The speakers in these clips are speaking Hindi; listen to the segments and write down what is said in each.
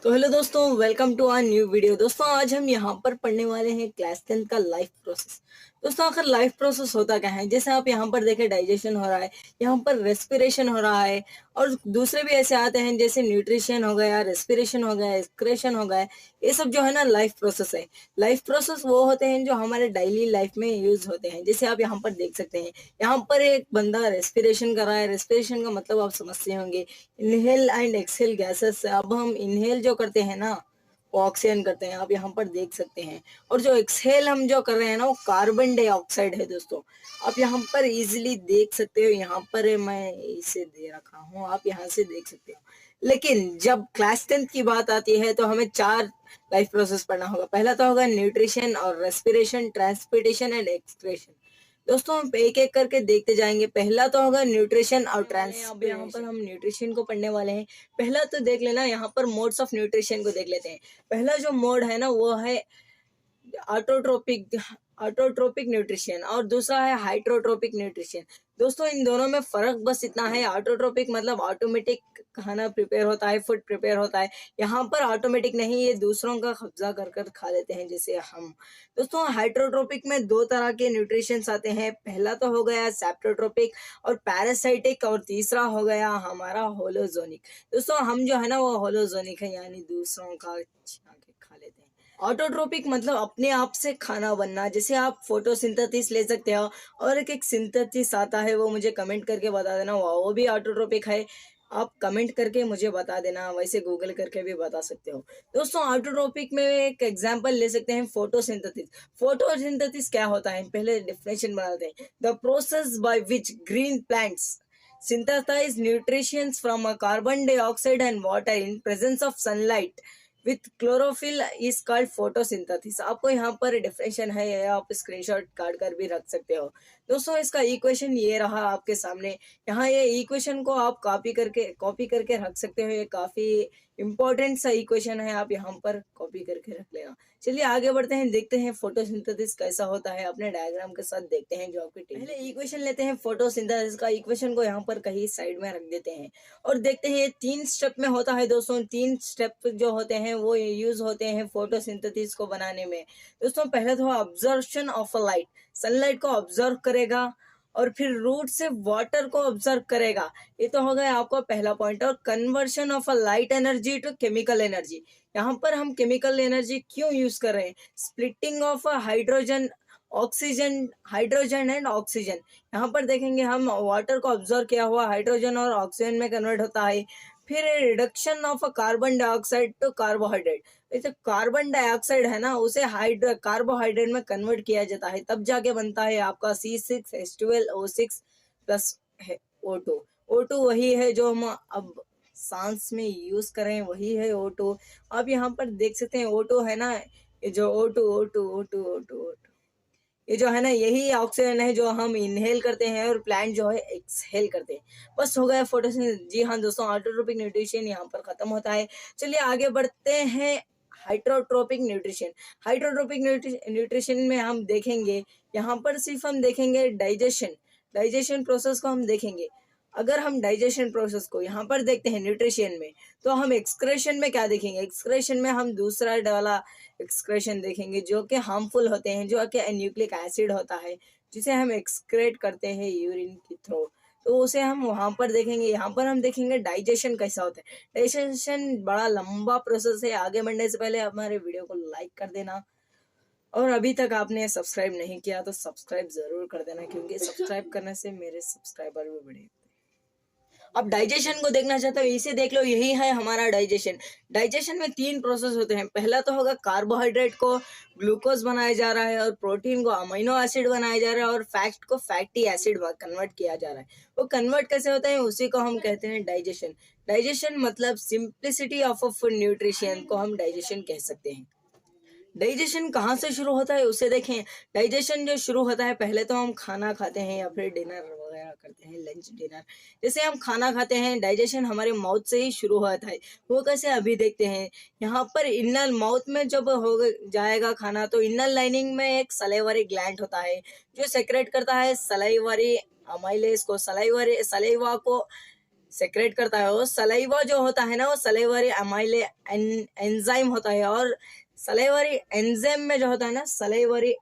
तो हेलो दोस्तों, welcome to our new video. दोस्तों आज हम यहाँ पर पढ़ने वाले हैं क्लास 10 का लाइफ प्रोसेस। दोस्तों आखिर लाइफ प्रोसेस होता क्या है? जैसे आप यहाँ पर देखें, डाइजेशन हो रहा है, यहाँ पर रेस्पिरेशन हो रहा है, और दूसरे भी ऐसे आते हैं जैसे न्यूट्रिशन हो गया, रेस्पिरेशन हो गया, एक्सक्रेशन हो गया। ये सब जो है ना लाइफ प्रोसेस है। लाइफ प्रोसेस वो होते हैं जो हमारे डेली लाइफ में यूज होते हैं। जैसे आप यहाँ पर देख सकते हैं, यहाँ पर एक बंदा रेस्पिरेशन कर रहा है। रेस्पिरेशन का मतलब आप समझते होंगे, इनहेल एंड एक्सहेल गैसेस। अब हम इनहेल जो करते हैं ना, वो ऑक्सीजन करते हैं, आप यहाँ पर देख सकते हैं। और जो एक्सहेल हम जो कर रहे हैं ना, वो कार्बन डाइऑक्साइड है। दोस्तों आप यहाँ पर इजीली देख सकते हो, यहाँ पर मैं इसे दे रखा हूँ, आप यहाँ से देख सकते हो। लेकिन जब क्लास 10 की बात आती है तो हमें 4 लाइफ प्रोसेस पढ़ना होगा। पहला तो होगा न्यूट्रिशन और रेस्पिरेशन, ट्रांसपोर्टेशन एंड एक्सक्रेशन। दोस्तों हम एक एक करके देखते जाएंगे। पहला तो होगा न्यूट्रिशन और अब यहाँ पर हम न्यूट्रिशन को पढ़ने वाले हैं। पहला तो देख लेना, यहाँ पर मोड्स ऑफ न्यूट्रिशन को देख लेते हैं। पहला जो मोड है ना, वो है ऑटोट्रोपिक ऑटोट्रोपिक न्यूट्रिशन, और दूसरा है हाइड्रोट्रोपिक न्यूट्रिशन। दोस्तों इन दोनों में फर्क बस इतना है, ऑटोट्रोपिक मतलब ऑटोमेटिक खाना प्रिपेयर होता है, फूड प्रिपेयर होता है। यहाँ पर ऑटोमेटिक नहीं, ये दूसरों का कब्जा कर कर खा लेते हैं जैसे हम। दोस्तों हाइड्रोट्रोपिक में 2 तरह के न्यूट्रिशंस आते हैं। पहला तो हो गया सैप्रोट्रोपिक और पैरासाइटिक, और तीसरा हो गया हमारा होलोजोनिक। दोस्तों हम जो है ना वो होलोजोनिक है, यानी दूसरों का छीना के खा लेते हैं। ऑटोट्रोपिक मतलब अपने आप से खाना बनना। जैसे आप फोटोसिंथेसिस ले सकते हो, और एक सिंथेसिस आता है, वो मुझे कमेंट करके बता देना, वो भी ऑटोट्रोपिक है। आप कमेंट करके मुझे बता देना, वैसे गूगल करके भी बता सकते हो। दोस्तों ऑटोट्रोपिक में एक एग्जांपल ले सकते हैं, फोटोसिंथेसिस। फोटोसिंथेसिस क्या होता है, पहले डेफिनेशन बनाते हैं। The process by which green plants synthesize nutrients from a carbon dioxide and water in presence of sunlight with chlorophyll is called photosynthesis. आपको यहाँ पर डेफिनेशन है, या आप स्क्रीनशॉट काट कर भी रख सकते हो। दोस्तों इसका इक्वेशन ये रहा आपके सामने। यहाँ ये इक्वेशन को आप कॉपी करके रख सकते हो। ये काफी इंपॉर्टेंट सा इक्वेशन है, आप यहाँ पर कॉपी करके रख लेना। चलिए आगे बढ़ते हैं, देखते हैं फोटोसिंथेसिस कैसा होता है। अपने डायग्राम के साथ देखते हैं जो आपके पहले इक्वेशन लेते हैं फोटोसिंथेसिस का। इक्वेशन को यहाँ पर कहीं साइड में रख देते हैं और देखते हैं 3 स्टेप में होता है। दोस्तों 3 स्टेप जो होते हैं वो यूज होते हैं फोटोसिंथेसिस को बनाने में। दोस्तों पहले तो observation of a light, sunlight को ऑब्जर्व करेगा, और फिर रूट से वाटर को ऑब्जर्व करेगा। ये तो हो गया आपका पहला पॉइंट। और conversion of a light energy to chemical energy. यहाँ पर हम केमिकल एनर्जी क्यों यूज कर रहे हैं? Splitting of hydrogen hydrogen and oxygen. यहाँ पर देखेंगे हम, वाटर को ऑब्जर्व किया हुआ हाइड्रोजन और ऑक्सीजन में कन्वर्ट होता है। फिर reduction of carbon dioxide to carbohydrate. जैसे कार्बन डाइऑक्साइड है ना, उसे कार्बोहाइड्रेट में कन्वर्ट किया जाता है, तब जाके बनता है आपका C6H12O6 प्लस O2। O2 वही है जो हम अब सांस में यूज करें, वही है O2। आप यहाँ पर देख सकते हैं O2 है ना, ये जो O2 ये जो है ना, यही ऑक्सीजन है जो हम इनहेल करते हैं, और प्लांट जो है एक्सहेल करते हैं। बस हो गया फोटोसिंथेसिस। जी हाँ दोस्तों, ऑटोट्रोपिक न्यूट्रिशन यहाँ पर खत्म होता है। चलिए आगे बढ़ते हैं, हाइड्रोट्रोपिक न्यूट्रिशन। हाइड्रोट्रोपिक न्यूट्रिशन में हम देखेंगे, यहाँ पर सिर्फ हम देखेंगे डाइजेशन प्रोसेस को हम देखेंगे। अगर हम डाइजेशन प्रोसेस को यहाँ पर देखते हैं न्यूट्रिशन में, तो हम एक्सक्रेशन में क्या देखेंगे? एक्सक्रेशन में हम दूसरा वाला एक्सक्रेशन देखेंगे जो कि हार्मफुल होते हैं, जो कि न्यूक्लिक एसिड होता है, जिसे हम एक्सक्रेट करते हैं यूरिन के थ्रू। तो उसे हम वहां पर देखेंगे। यहाँ पर हम देखेंगे डाइजेशन कैसा होता है। डाइजेशन बड़ा लंबा प्रोसेस है। आगे बढ़ने से पहले हमारे वीडियो को लाइक कर देना, और अभी तक आपने सब्सक्राइब नहीं किया तो सब्सक्राइब जरूर कर देना, क्योंकि सब्सक्राइब करने से मेरे सब्सक्राइबर भी बढ़े। अब डाइजेशन को देखना चाहते हो, इसे देख लो, यही है हमारा डाइजेशन। डाइजेशन में 3 प्रोसेस होते हैं। पहला तो होगा कार्बोहाइड्रेट को ग्लूकोज बनाया जा रहा है, और प्रोटीन को अमीनो एसिड बनाया जा रहा है, और फैट को फैटी एसिड कन्वर्ट किया जा रहा है। वो कन्वर्ट कैसे होता है, उसी को हम कहते हैं डाइजेशन। डाइजेशन मतलब simplicity of a food nutrition को हम डाइजेशन कह सकते हैं। डाइजेशन कहाँ से शुरू होता है उसे देखें। डाइजेशन जो शुरू होता है, पहले तो हम खाना खाते हैं या फिर डिनर वगैरह करते हैं, लंच डिनर। जैसे हम खाना खाते हैं, डाइजेशन हमारे माउथ से ही शुरू होता है। वो कैसे, अभी देखते हैं। यहाँ पर इनर माउथ में जब हो जाएगा खाना, तो इनर लाइनिंग में एक सलाइवरी ग्लैंड होता है जो सेक्रेट करता है सलाइवरी अमाइलेज को, सलाइवा को सेक्रेट करता है। वो सलाइवा जो होता है ना, वो सलाइवरी अमाइले एंजाइम होता है, और सलाइवरी एंजाइम में जो होता है ना, सलाइवरी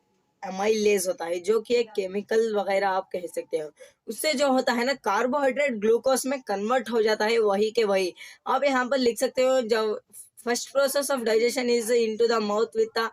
अमाइलेज होता है, जो कि एक केमिकल वगैरह आप कह सकते हो। उससे जो होता है ना, कार्बोहाइड्रेट ग्लूकोज में कन्वर्ट हो जाता है, वही के वही। आप यहाँ पर लिख सकते हो, जब first process of digestion is into the mouth with the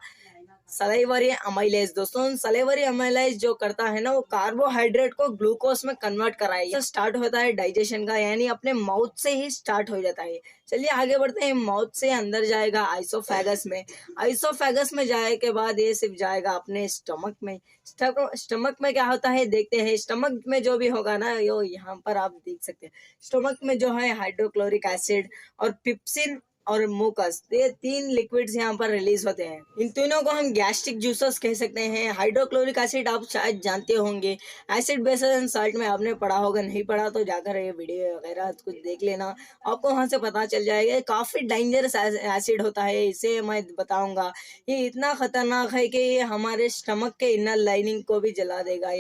salivary amylase. दोस्तों सलाइवरी अमाइलेज जो करता है ना, वो कार्बोहाइड्रेट को ग्लूकोज में कन्वर्ट कराएगा। स्टार्ट होता है डाइजेशन का, यानी अपने माउथ से ही स्टार्ट हो जाता है। चलिए आगे बढ़ते हैं। माउथ से अंदर जाएगा आइसोफेगस में। आइसोफेगस में जाए के बाद ये सिर्फ जाएगा अपने स्टमक में। स्टमक में क्या होता है देखते हैं। स्टमक में जो भी होगा ना, यो यहाँ पर आप देख सकते हैं, स्टमक में जो है हाइड्रोक्लोरिक एसिड और पिप्सिन और मुकस, ये 3 लिक्विड्स यहाँ पर रिलीज होते हैं। इन तीनों को हम गैस्ट्रिक जूसेस कह सकते हैं। हाइड्रोक्लोरिक एसिड आप शायद जानते होंगे, एसिड बेसिस एंड साल्ट में आपने पढ़ा होगा, नहीं पढ़ा तो जाकर ये वीडियो वगैरह कुछ देख लेना, आपको वहां से पता चल जाएगा। काफी डेंजरस एसिड होता है, इसे मैं बताऊंगा। ये इतना खतरनाक है कि ये हमारे स्टमक के इनर लाइनिंग को भी जला देगा,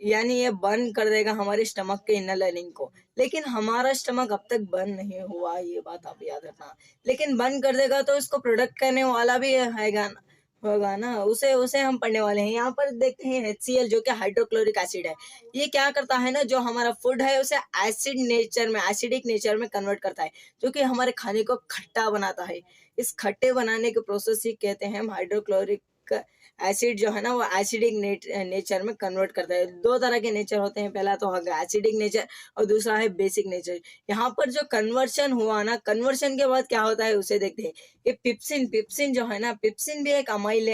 यानी ये बर्न कर देगा हमारे स्टमक के इनर लाइनिंग को। लेकिन हमारा स्टमक अब तक बर्न नहीं हुआ, ये बात आप याद रखना। लेकिन बर्न कर देगा तो इसको प्रोडक्ट करने वाला भी होगा ना, उसे हम पढ़ने वाले हैं। यहाँ पर देखते हैं HCl, जो कि हाइड्रोक्लोरिक एसिड है। ये क्या करता है ना, जो हमारा फूड है उसे एसिडिक नेचर में कन्वर्ट करता है, जो कि हमारे खाने को खट्टा बनाता है। इस खट्टे बनाने के प्रोसेस ही कहते हैं हम हाइड्रोक्लोरिक एसिड जो है ना, वो एसिडिक नेचर में कन्वर्ट करता है। 2 तरह के नेचर होते हैं, पहला तो होगा एसिडिक नेचर और दूसरा है बेसिक नेचर। यहाँ पर जो कन्वर्शन हुआ ना, कन्वर्शन के बाद क्या होता है उसे देखते हैं। ये पिप्सिन जो है ना, पिप्सिन भी एक अमाइल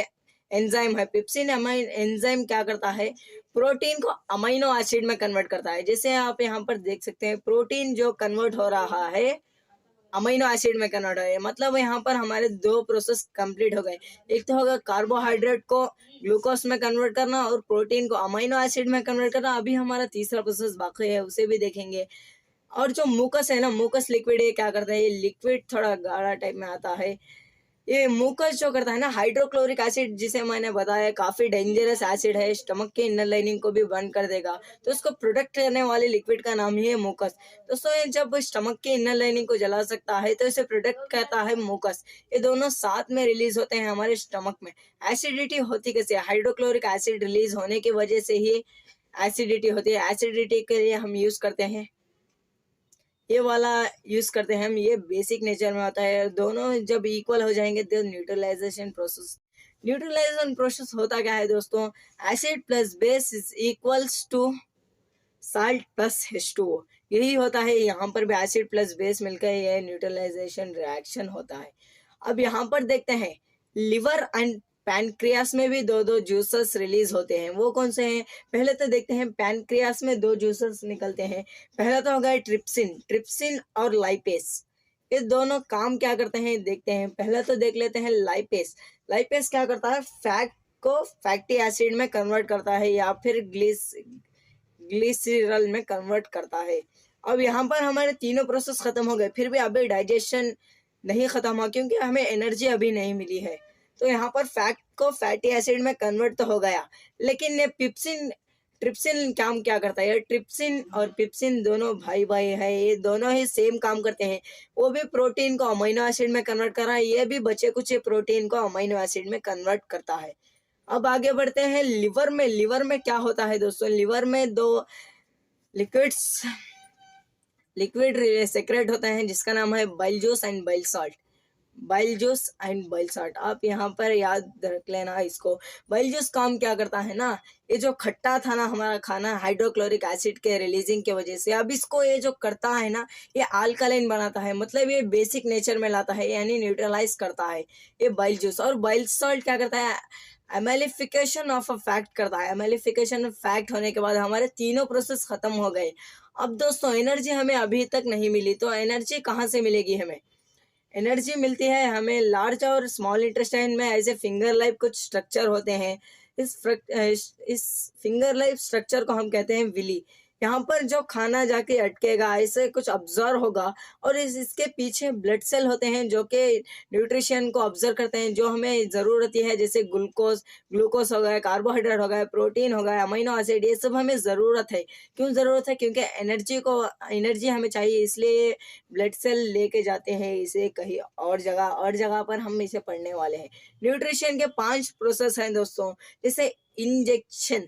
एंजाइम है। पिप्सिन अमाइन एंजाइम क्या करता है, प्रोटीन को अमीनो एसिड में कन्वर्ट करता है। जैसे आप यहाँ पर देख सकते हैं, प्रोटीन जो कन्वर्ट हो रहा है अमीनो एसिड में कन्वर्ट है। मतलब यहाँ पर हमारे 2 प्रोसेस कंप्लीट हो गए। एक तो होगा कार्बोहाइड्रेट को ग्लूकोज में कन्वर्ट करना और प्रोटीन को अमीनो एसिड में कन्वर्ट करना। अभी हमारा तीसरा प्रोसेस बाकी है, उसे भी देखेंगे। और जो मुकस है ना, मुकस लिक्विड, ये क्या करता है, ये लिक्विड थोड़ा गाढ़ा टाइप में आता है। ये मुकस जो करता है ना, हाइड्रोक्लोरिक एसिड, जिसे मैंने बताया काफी डेंजरस एसिड है, स्टमक के इनर लाइनिंग को भी बर्न कर देगा, तो उसको प्रोटेक्ट करने वाले लिक्विड का नाम ही है मुकस। दोस्तों ये जब स्टमक के इनर लाइनिंग को जला सकता है तो इसे प्रोटेक्ट करता है मुकस। ये दोनों साथ में रिलीज होते हैं हमारे स्टमक में। एसिडिटी होती कैसे, हाइड्रोक्लोरिक एसिड रिलीज होने की वजह से ही एसिडिटी होती है। एसिडिटी के लिए हम यूज करते हैं, ये वाला यूज करते हैं हम, ये बेसिक नेचर में होता है। दोनों जब इक्वल हो जाएंगे तो न्यूट्रलाइजेशन प्रोसेस होता क्या है दोस्तों, acid plus base is equals to salt plus H2O। यही होता है यहाँ पर भी, एसिड प्लस बेस मिलकर यह न्यूट्रलाइजेशन रिएक्शन होता है। अब यहाँ पर देखते हैं, लिवर एंड पैनक्रियास में भी 2 जूसेस रिलीज होते हैं। वो कौन से हैं, पहले तो देखते हैं। पैनक्रियास में 2 जूसेस निकलते हैं। पहला तो होगा ट्रिप्सिन और लाइपेस। ये दोनों काम क्या करते हैं देखते हैं। पहला तो देख लेते हैं लाइपेस क्या करता है, फैट को फैटी एसिड में कन्वर्ट करता है, या फिर ग्लिसरॉल में कन्वर्ट करता है। अब यहाँ पर हमारे तीनों प्रोसेस खत्म हो गए, फिर भी अभी डाइजेशन नहीं खत्म हुआ, क्योंकि हमें एनर्जी अभी नहीं मिली है। तो यहाँ पर फैट को फैटी एसिड में कन्वर्ट तो हो गया, लेकिन ये ट्रिप्सिन काम क्या करता है। ट्रिप्सिन और पिप्सिन दोनों भाई है, ये दोनों ही सेम काम करते हैं। वो भी प्रोटीन को अमीनो एसिड में कन्वर्ट कर रहा है, ये भी बचे कुछ प्रोटीन को अमीनो एसिड में कन्वर्ट करता है। अब आगे बढ़ते हैं लिवर में क्या होता है दोस्तों, लिवर में 2 लिक्विड सेक्रेट होते हैं, जिसका नाम है bile juice and bile salt. आप यहाँ पर याद रख लेना इसको। बाइल जूस काम क्या करता है ना, ये जो खट्टा था ना हमारा खाना, हाइड्रोक्लोरिक एसिड के रिलीजिंग के वजह से, अब इसको ये जो करता है ना, ये अल्कलाइन बनाता है, मतलब ये बेसिक नेचर में लाता है, यानी न्यूट्रलाइज करता है ये बाइल जूस। और बाइल सॉल्ट क्या करता है, एमेलिफिकेशन ऑफ अ फैक्ट करता है। एमेलिफिकेशन फैक्ट होने के बाद हमारे तीनों प्रोसेस खत्म हो गए। अब दोस्तों एनर्जी हमें अभी तक नहीं मिली, तो एनर्जी कहाँ से मिलेगी हमें, एनर्जी मिलती है हमें लार्ज और स्मॉल इंटेस्टाइन में ऐसे फिंगर लाइक कुछ स्ट्रक्चर होते हैं। इस फिंगर लाइक स्ट्रक्चर को हम कहते हैं विली। यहाँ पर जो खाना जाके अटकेगा, ऐसे कुछ ऑब्जर्व होगा, और इसके पीछे ब्लड सेल होते हैं जो कि न्यूट्रिशन को ऑब्जर्व करते हैं, जो हमें ज़रूरत है, जैसे ग्लूकोज ग्लूकोज हो गया, कार्बोहाइड्रेट हो गया, प्रोटीन हो गया, अमीनो एसिड, ये सब हमें ज़रूरत है। क्यों ज़रूरत है? क्योंकि एनर्जी हमें चाहिए, इसलिए ब्लड सेल लेके जाते हैं इसे कहीं और जगह पर हम इसे पढ़ने वाले हैं। न्यूट्रिशन के 5 प्रोसेस हैं दोस्तों, जैसे इंजेक्शन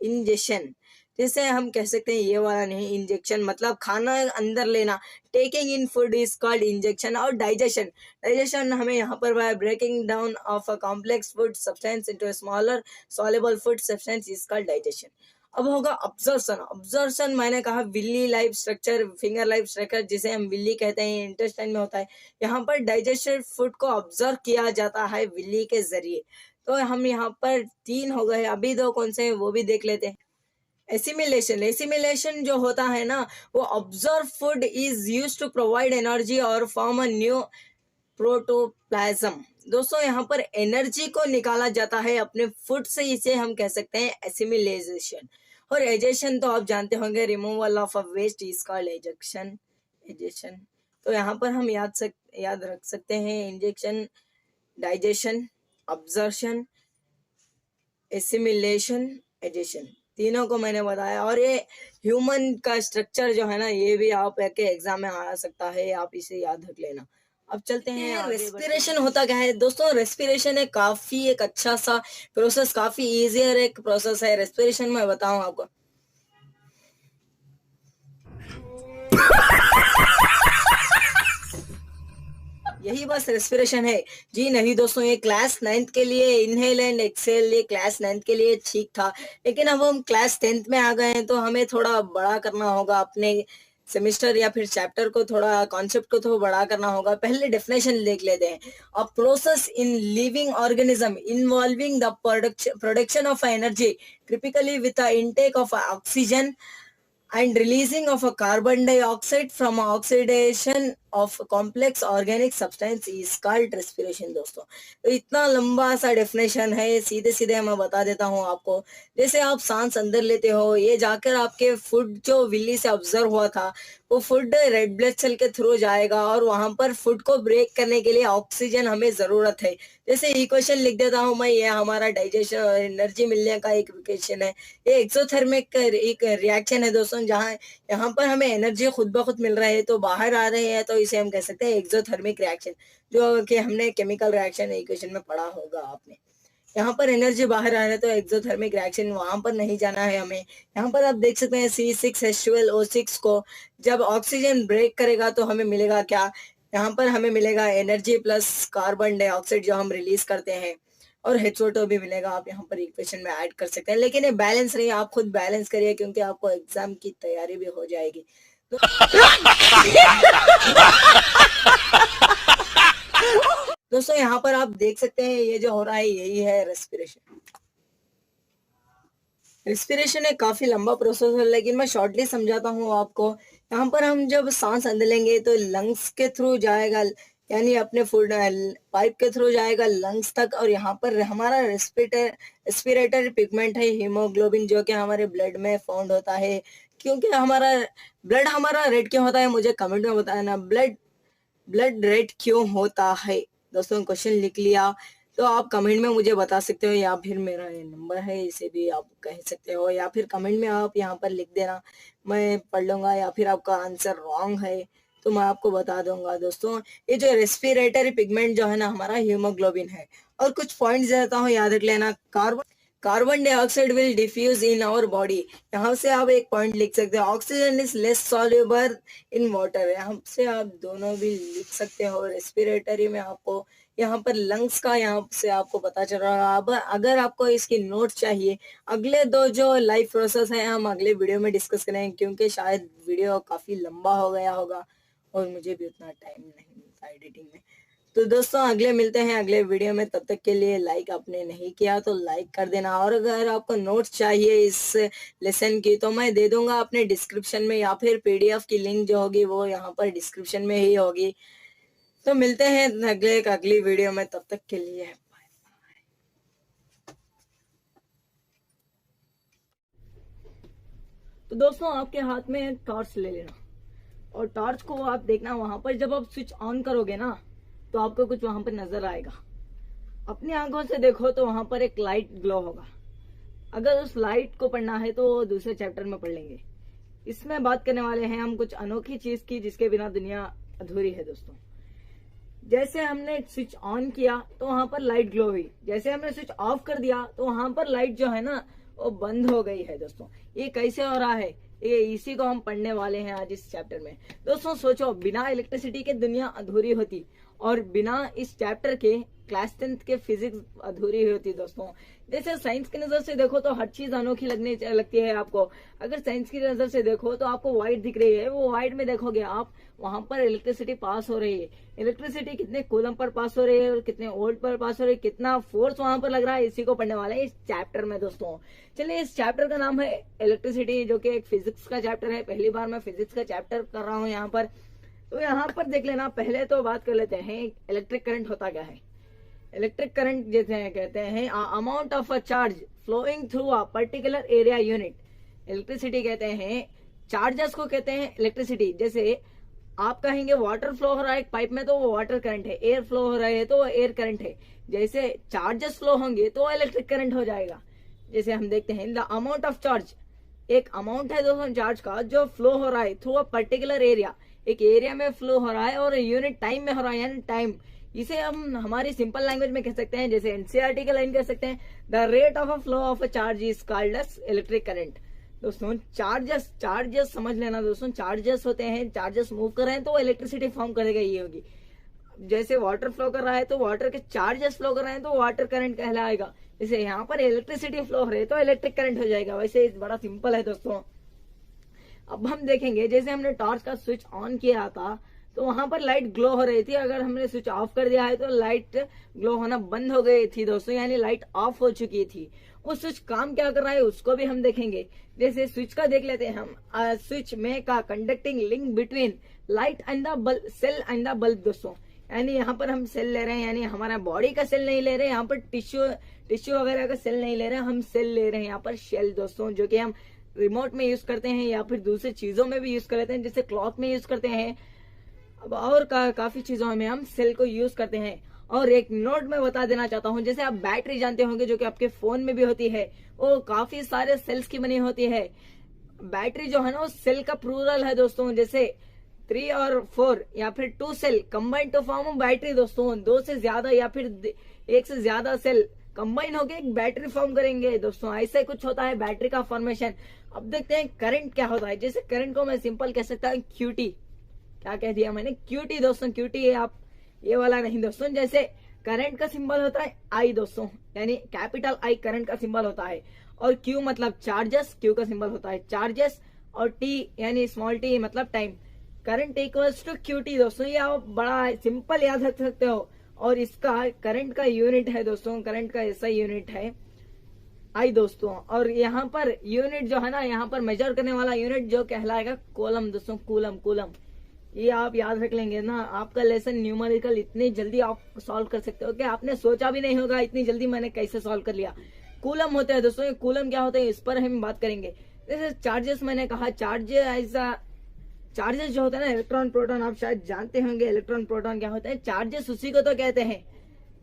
इंजेशन जैसे हम कह सकते हैं, ये वाला नहीं, इंजेक्शन मतलब खाना अंदर लेना। Taking in food is called injection. और डाइजेशन डाइजेशन हमें यहाँ पर breaking down of a complex food substance into smaller soluble food substance is called digestion. अब होगा ऑब्जर्शन। ऑब्जर्शन मैंने कहा villi life structure, finger life structure, जिसे हम विल्ली कहते हैं, इंटेस्टाइन में होता है। यहाँ पर डाइजेशन फूड को ऑब्जर्व किया जाता है विल्ली के जरिए। तो हम यहाँ पर 3 हो गए, अभी 2 कौन से हैं वो भी देख लेते हैं। एसिमिलेशन जो होता है ना, वो absorb food is use to provide energy और फॉर्म अ न्यू प्रोटोप्लाज्म। दोस्तों यहाँ पर एनर्जी को निकाला जाता है अपने फूड से, इसे हम कह सकते हैं एसिमिलेशन। और एजेशन तो आप जानते होंगे, removal of a waste is called ejection egestion. तो यहाँ पर हम याद रख सकते हैं injection, digestion, absorption, assimilation, egestion, तीनों को मैंने बताया। और ये ह्यूमन का स्ट्रक्चर जो है ना, ये भी आप के एग्जाम में आ सकता है, आप इसे याद रख लेना। अब चलते हैं रेस्पिरेशन होता क्या है दोस्तों। रेस्पिरेशन एक काफी एक अच्छा सा प्रोसेस, काफी इजियर एक प्रोसेस है रेस्पिरेशन। मैं बताऊं आपको, यही बस रेस्पिरेशन है जी। नहीं दोस्तों, ये क्लास 9th के लिए इनहेल एंड एक्सेल, ये क्लास 9th के लिए ठीक था, लेकिन अब हम क्लास 10th में आ गए हैं, तो हमें थोड़ा बड़ा करना होगा अपने सेमिस्टर या फिर चैप्टर को, थोड़ा कॉन्सेप्ट को थोड़ा बड़ा करना होगा। पहले डेफिनेशन देख लेते हैं। A process in living organism involving the production of energy typically with the intake of oxygen and releasing of a carbon dioxide from oxidation of complex organic substance is called respiration। दोस्तों तो इतना लंबा सा डेफिनेशन है, सीधे सीधे मैं बता देता हूँ आपको। जैसे आप सांस अंदर लेते हो, ये जाकर आपके फूड जो विल्ली से ऑब्जर्व हुआ था, वो फूड रेड ब्लड सेल के थ्रू जाएगा, और वहां पर फूड को ब्रेक करने के लिए ऑक्सीजन हमें जरूरत है। जैसे इक्वेशन लिख देता हूँ मैं, ये हमारा डाइजेशन और एनर्जी मिलने का एक इक्वेशन है। ये एक्सोथर्मिक एक रिएक्शन है दोस्तों, जहाँ यहाँ पर हमें एनर्जी खुद ब खुद मिल रहा है, तो बाहर आ रहे हैं, तो इसे हम कह सकते हैं एक्सोथर्मिक रिएक्शन, जो कि हमने केमिकल रिएक्शन इक्वेशन में पढ़ा होगा आपने। यहाँ पर एनर्जी बाहर आ रहा है, तो एक्सोथर्मिक रिएक्शन, वहां पर नहीं जाना है हमें। यहाँ पर आप देख सकते हैं C6H12O6 को जब ऑक्सीजन ब्रेक करेगा तो हमें मिलेगा क्या? यहाँ पर हमें मिलेगा एनर्जी प्लस कार्बन डाइऑक्साइड जो हम रिलीज करते हैं, और H2O भी मिलेगा। आप यहाँ पर इक्वेशन में ऐड कर सकते हैं, लेकिन ये बैलेंस नहीं, आप खुद बैलेंस करिए, क्योंकि आपको एग्जाम की तैयारी भी हो जाएगी। तो दोस्तों यहाँ पर आप देख सकते हैं, ये जो हो रहा है यही है रेस्पिरेशन। रेस्पिरेशन एक काफी लंबा प्रोसेस है, लेकिन मैं शॉर्टली समझाता हूँ आपको। यहाँ पर हम जब सांस अंदर लेंगे तो लंग्स के थ्रू जाएगा, यानी अपने फूड पाइप के थ्रू जाएगा लंग्स तक, और यहाँ पर हमारा रेस्पिरेटरी पिगमेंट है हीमोग्लोबिन, जो कि हमारे ब्लड में फाउंड होता है। क्योंकि हमारा ब्लड हमारा रेड क्यों होता है, मुझे कमेंट में बताना। ब्लड ब्लड रेड क्यों होता है दोस्तों, क्वेश्चन लिख लिया तो आप कमेंट में मुझे बता सकते हो, या फिर मेरा ये नंबर है, इसे भी आप कह सकते हो, या फिर कमेंट में आप यहाँ पर लिख देना, मैं पढ़ लूंगा। या फिर आपका आंसर रॉन्ग है तो मैं आपको बता दूंगा। दोस्तों ये जो रेस्पिरेटरी पिगमेंट जो है ना, हमारा हीमोग्लोबिन है। और कुछ पॉइंट्स देता हूँ, याद रख लेना। Carbon dioxide will diffuse in our body, यहाँ से आप एक पॉइंट लिख सकते हो। Oxygen is less soluble in water, यहाँ से आप दोनों भी लिख सकते हो। रेस्पिरेटरी में आपको यहाँ पर लंग्स का यहाँ से आपको पता चल रहा है। अब अगर आपको इसकी नोट चाहिए, अगले 2 जो लाइफ प्रोसेस है हम अगले वीडियो में डिस्कस करेंगे, क्योंकि शायद वीडियो काफी लंबा हो गया होगा और मुझे भी उतना टाइम नहीं मिलता एडिटिंग में। तो दोस्तों अगले मिलते हैं अगले वीडियो में, तब तक के लिए लाइक आपने नहीं किया तो लाइक कर देना। और अगर आपको नोट्स चाहिए इस लेसन की, तो मैं दे दूंगा अपने डिस्क्रिप्शन में, या फिर पीडीएफ की लिंक जो होगी वो यहाँ पर डिस्क्रिप्शन में ही होगी। तो मिलते हैं अगली वीडियो में, तब तक के लिए। तो दोस्तों आपके हाथ में टॉर्च ले लेना, और टॉर्च को आप देखना वहां पर जब आप स्विच ऑन करोगे ना तो आपको कुछ वहां पर नजर आएगा। अपनी आंखों से देखो तो वहां पर एक लाइट ग्लो होगा। अगर उस लाइट को पढ़ना है तो दूसरे चैप्टर में पढ़ लेंगे। इसमें बात करने वाले हैं हम कुछ अनोखी चीज की जिसके बिना दुनिया अधूरी है दोस्तों। जैसे हमने स्विच ऑन किया तो वहां पर लाइट ग्लो हुई, जैसे हमने स्विच ऑफ कर दिया तो वहां पर लाइट जो है ना वो बंद हो गई है दोस्तों। ये कैसे हो रहा है, ये इसी को हम पढ़ने वाले हैं आज इस चैप्टर में। दोस्तों सोचो, बिना इलेक्ट्रिसिटी के दुनिया अधूरी होती, और बिना इस चैप्टर के क्लास 10th के फिजिक्स अधूरी होती दोस्तों। जैसे साइंस की नजर से देखो तो हर चीज अनोखी लगती है आपको। अगर साइंस की नजर से देखो तो आपको व्हाइट दिख रही है, वो व्हाइट में देखोगे आप वहां पर इलेक्ट्रिसिटी पास हो रही है। इलेक्ट्रिसिटी कितने कूलम पर पास हो रही है और कितने वोल्ट पर पास हो रही है, कितना फोर्स वहां पर लग रहा है, इसी को पढ़ने वाले हैं इस चैप्टर में दोस्तों। चलिए, इस चैप्टर का नाम है इलेक्ट्रिसिटी, जो कि एक फिजिक्स का चैप्टर है। पहली बार मैं फिजिक्स का चैप्टर कर रहा हूँ यहाँ पर। तो यहाँ पर देख लेना, पहले तो बात कर लेते हैं इलेक्ट्रिक करंट होता क्या है। इलेक्ट्रिक करंट जैसे कहते हैं amount of a charge flowing through a particular area unit. Electricity कहते हैं, चार्जेस को कहते हैं इलेक्ट्रिसिटी। जैसे आप कहेंगे वाटर फ्लो हो रहा है एक पाइप में तो वो वाटर करंट है, एयर फ्लो हो रहा है तो वो एयर करंट है। जैसे चार्जेस फ्लो होंगे तो इलेक्ट्रिक करंट हो जाएगा। जैसे हम देखते हैं द अमाउंट ऑफ चार्ज, एक अमाउंट है दोस्तों चार्ज का जो फ्लो हो रहा है थ्रू अ पर्टिकुलर एरिया, एक एरिया में फ्लो हो रहा है और यूनिट टाइम में हो रहा है, यानी टाइम। इसे हम हमारी सिंपल लैंग्वेज में कह सकते हैं, जैसे एनसीईआरटी का लाइन कह सकते हैं, the rate of a flow of a charge is called as electric current. दोस्तों चार्जेस समझ लेना दोस्तों, चार्जेस होते हैं, चार्जेस मूव कर रहे हैं तो इलेक्ट्रिसिटी फॉर्म करेगा, ये होगी। जैसे वाटर फ्लो कर रहा है तो वाटर के चार्जेस फ्लो कर रहे हैं तो वाटर करंट कहलाएगा। जैसे यहाँ पर इलेक्ट्रिसिटी फ्लो हो रही है तो इलेक्ट्रिक करंट हो जाएगा। वैसे बड़ा सिंपल है दोस्तों। अब हम देखेंगे, जैसे हमने टॉर्च का स्विच ऑन किया था तो वहां पर लाइट ग्लो हो रही थी। अगर हमने स्विच ऑफ कर दिया है तो लाइट ग्लो होना बंद हो गई थी दोस्तों, यानी लाइट ऑफ हो चुकी थी। वो स्विच काम क्या कर रहा है उसको भी हम देखेंगे। जैसे स्विच का देख लेते हैं हम। स्विच में का conducting link between light and the bulb, cell and the bulb दोस्तों। यानी यहाँ पर हम सेल ले रहे हैं, यानी हमारा बॉडी का सेल नहीं ले रहे, यहाँ पर टिश्यू वगैरह का सेल नहीं ले रहे, हम सेल ले रहे हैं यहाँ पर शेल दोस्तों, जो कि हम रिमोट में यूज करते हैं या फिर दूसरी चीजों में भी यूज कर लेते हैं, जैसे क्लॉक में यूज करते हैं। अब और काफी चीजों में हम सेल को यूज करते हैं। और एक नोट में बता देना चाहता हूँ, जैसे आप बैटरी जानते होंगे जो कि आपके फोन में भी होती है, वो काफी सारे सेल्स की बनी होती है। बैटरी जो है ना वो सेल का प्लूरल है दोस्तों। जैसे 3 और 4 या फिर 2 cell combine to form battery दोस्तों। 2 से ज्यादा या फिर 1 से ज्यादा सेल कंबाइन होकर एक बैटरी फॉर्म करेंगे दोस्तों। ऐसे कुछ होता है बैटरी का फॉर्मेशन। अब देखते हैं करंट क्या होता है। जैसे करंट को मैं सिंपल कह सकता हूँ क्यूटी। क्या कह दिया मैंने, क्यूटी दोस्तों। क्यूटी है आप ये वाला नहीं दोस्तों। जैसे करंट का सिंबल होता है आई दोस्तों, यानी कैपिटल आई करंट का सिंबल होता है। और क्यू मतलब चार्जेस, क्यू का सिंबल होता है चार्जेस। और टी यानी स्मॉल टी मतलब time. Current equals to Q T दोस्तों, ये आप बड़ा सिंपल याद रख सकते हो। और इसका करंट का यूनिट है दोस्तों, करंट का ऐसा यूनिट है आई दोस्तों। और यहाँ पर यूनिट जो है ना, यहाँ पर मेजर करने वाला यूनिट जो कहलाएगा कूलम दोस्तों, कूलम। कूलम ये आप याद रख लेंगे ना, आपका लेसन न्यूमेरिकल इतनी जल्दी आप सॉल्व कर सकते हो कि आपने सोचा भी नहीं होगा इतनी जल्दी मैंने कैसे सॉल्व कर लिया। कूलम होते हैं दोस्तों। ये कूलम क्या होते हैं इस पर हम बात करेंगे। जैसे चार्जेस मैंने कहा, चार्जेस जो होता है ना, इलेक्ट्रॉन प्रोटॉन, आप शायद जानते होंगे इलेक्ट्रॉन प्रोटॉन क्या होते हैं। चार्जेस उसी को तो कहते हैं।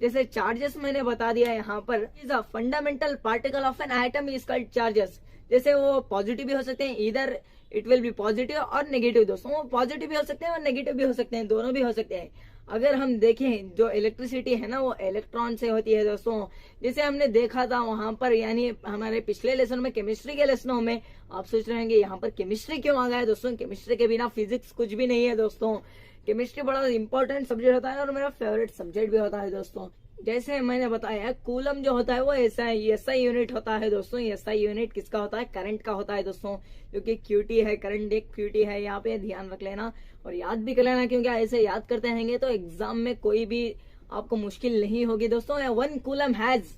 जैसे चार्जेस मैंने बता दिया यहाँ पर, is a fundamental particle of an atom is called charges. जैसे वो पॉजिटिव भी हो सकते हैं, इधर इट विल बी पॉजिटिव और नेगेटिव दोस्तों। वो पॉजिटिव भी हो सकते हैं और नेगेटिव भी हो सकते हैं, दोनों भी हो सकते हैं। अगर हम देखें जो इलेक्ट्रिसिटी है ना वो इलेक्ट्रॉन से होती है दोस्तों। जैसे हमने देखा था वहां पर, यानी हमारे पिछले लेसन में, केमिस्ट्री के लेसनों में। आप सोच रहे होंगे यहाँ पर केमिस्ट्री क्यों आ गया दोस्तों, केमिस्ट्री के बिना फिजिक्स कुछ भी नहीं है दोस्तों। केमिस्ट्री बड़ा इंपॉर्टेंट सब्जेक्ट होता है और मेरा फेवरेट सब्जेक्ट भी होता है दोस्तों। जैसे मैंने बताया कूलम जो होता है वो ऐसा एसआई यूनिट होता है दोस्तों। एसआई यूनिट किसका होता है, करंट का होता है दोस्तों, जो कि क्यूटी है। करंट एक क्यूटी है, यहाँ पे ध्यान रख लेना और याद भी कर लेना, क्योंकि ऐसे याद करते रहेंगे तो एग्जाम में कोई भी आपको मुश्किल नहीं होगी दोस्तों। 1 कूलम हैज,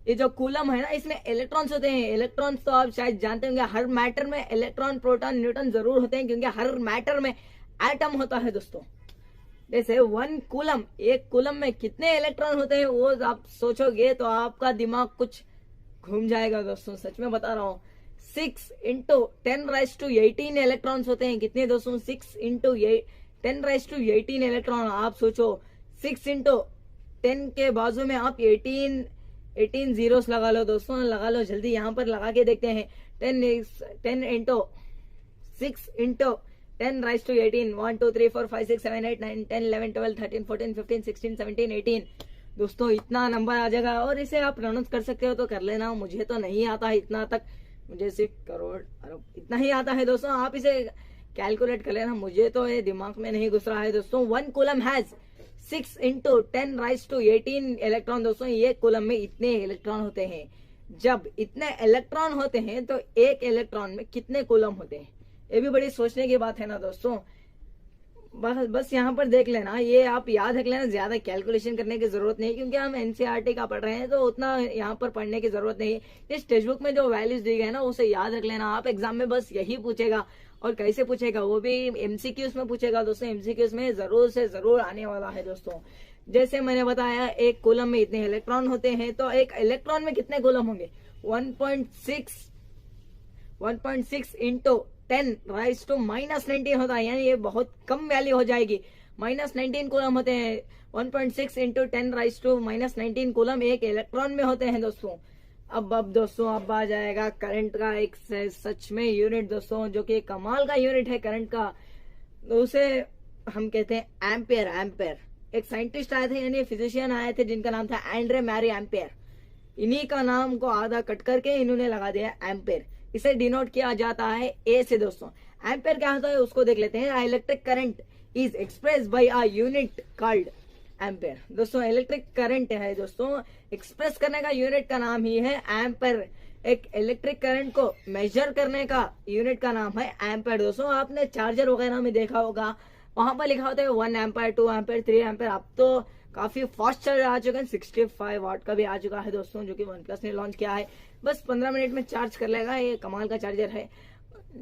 ये जो कूलम है ना इसमें इलेक्ट्रॉन्स होते हैं। इलेक्ट्रॉन्स तो आप शायद जानते होंगे, हर मैटर में इलेक्ट्रॉन प्रोटॉन न्यूट्रॉन जरूर होते हैं, क्योंकि हर मैटर में एटम होता है दोस्तों। जैसे 1 कूलम, एक कूलम में कितने इलेक्ट्रॉन होते हैं वो आप सोचोगे तो आपका दिमाग कुछ घूम जाएगा दोस्तों, सच में बता रहा हूँ। 6 इंटू 10⁻18 इलेक्ट्रॉन्स होते हैं। कितने दोस्तों? 6 इंटू 10⁻18 इलेक्ट्रॉन। आप सोचो 6 इंटू 10 के बाजू में आप 18 जीरोस लगा लो दोस्तों, लगा लो जल्दी, यहाँ पर लगा के देखते हैं। 10 इंटू 6 इंटू 10⁻18 1 2 3 4 5 6 7 8 9 10 11 12 13 14 15 16 17 18 दोस्तों इतना नंबर आ जाएगा। और इसे आप प्रोनाउंस कर सकते हो तो कर लेना, मुझे तो नहीं आता है इतना तक, मुझे सिर्फ करोड़ अरब इतना ही आता है दोस्तों। आप इसे कैलकुलेट कर लेना, मुझे तो ये दिमाग में नहीं घुस रहा है दोस्तों। 1 कूलम हैज 6 इंटू 10⁻18 इलेक्ट्रॉन। दोस्तों ये कूलम में इतने इलेक्ट्रॉन होते हैं। जब इतने इलेक्ट्रॉन होते हैं तो एक इलेक्ट्रॉन में कितने कूलम होते हैं? ये भी बड़ी सोचने की बात है ना दोस्तों। बस यहाँ पर देख लेना, ये आप याद रख लेना, ज्यादा कैलकुलेशन करने की जरूरत नहीं, क्योंकि हम एनसीईआरटी का पढ़ रहे हैं तो उतना यहाँ पर पढ़ने की जरूरत नहीं। इस टेक्स्ट बुक में जो वैल्यूज दी गए ना उसे याद रख लेना। आप एग्जाम में बस यही पूछेगा, और कैसे पूछेगा वो भी एमसीक्यूज में पूछेगा दोस्तों। एमसीक्यूज में जरूर से जरूर आने वाला है दोस्तों। जैसे मैंने बताया एक कूलम में इतने इलेक्ट्रॉन होते हैं, तो एक इलेक्ट्रॉन में कितने कूलम होंगे? 1.6 इंटू 10⁻⁻19 होता है, यानी ये बहुत कम वैल्यू हो जाएगी। -19 कूलम होते हैं। 1.6 इंटू 10⁻⁻19 कूलम एक इलेक्ट्रॉन में होते हैं दोस्तों। अब दोस्तों अब आ जाएगा करंट का एक सच में यूनिट दोस्तों, जो कि कमाल का यूनिट है करंट का। तो उसे हम कहते हैं एम्पेयर। एम्पेयर एक साइंटिस्ट आए थे, यानी फिजिशियन आए थे जिनका नाम था एंड्रे मैरी एम्पेयर। इन्हीं का नाम को आधा कट करके इन्होंने लगा दिया एम्पेयर। इसे डिनोट किया जाता है ए से दोस्तों। एम्पेयर क्या होता है उसको देख लेते हैं। Electric current is express bye a unit called ampere. दोस्तों इलेक्ट्रिक करंट है दोस्तों, एक्सप्रेस करने का यूनिट का नाम ही है एम्पेयर। एक इलेक्ट्रिक करंट को मेजर करने का यूनिट का नाम है एम्पेयर। दोस्तों आपने चार्जर वगैरह में देखा होगा, वहां पर लिखा होता है 1 एम्पेयर 2 एम्पेयर 3 एम्पेयर। अब तो काफी फास्ट चार्जर आ चुका है, 65 वाट का भी आ चुका है दोस्तों, जो कि OnePlus ने लॉन्च किया है। बस 15 मिनट में चार्ज कर लेगा, ये कमाल का चार्जर है।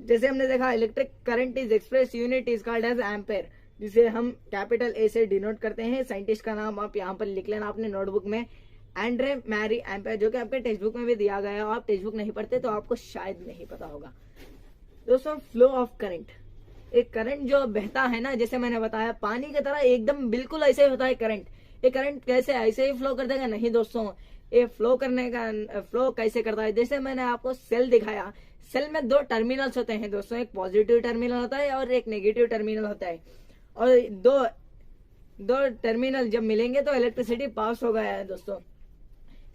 जैसे हमने देखा electric current is express unit is called as ampere, जिसे हम कैपिटल ए से डिनोट करते हैं। साइंटिस्ट का नाम आप यहाँ पर लिख लेना अपने नोटबुक में, एंड्रे मैरी एम्पेयर, जो कि आपके टेक्स्ट बुक में भी दिया गया है। आप टेक्स्ट बुक नहीं पढ़ते तो आपको शायद नहीं पता होगा दोस्तों। फ्लो ऑफ करंट, एक करंट जो बहता है ना, जैसे मैंने बताया पानी की तरह एकदम बिल्कुल ऐसे ही होता है करंट। ये करंट कैसे ऐसे ही फ्लो कर देगा? नहीं दोस्तों, ये फ्लो कैसे करता है? जैसे मैंने आपको सेल दिखाया, सेल में 2 टर्मिनल्स होते हैं दोस्तों, एक पॉजिटिव टर्मिनल होता है और एक नेगेटिव टर्मिनल होता है। और दो टर्मिनल जब मिलेंगे तो इलेक्ट्रिसिटी पास हो गया है दोस्तों।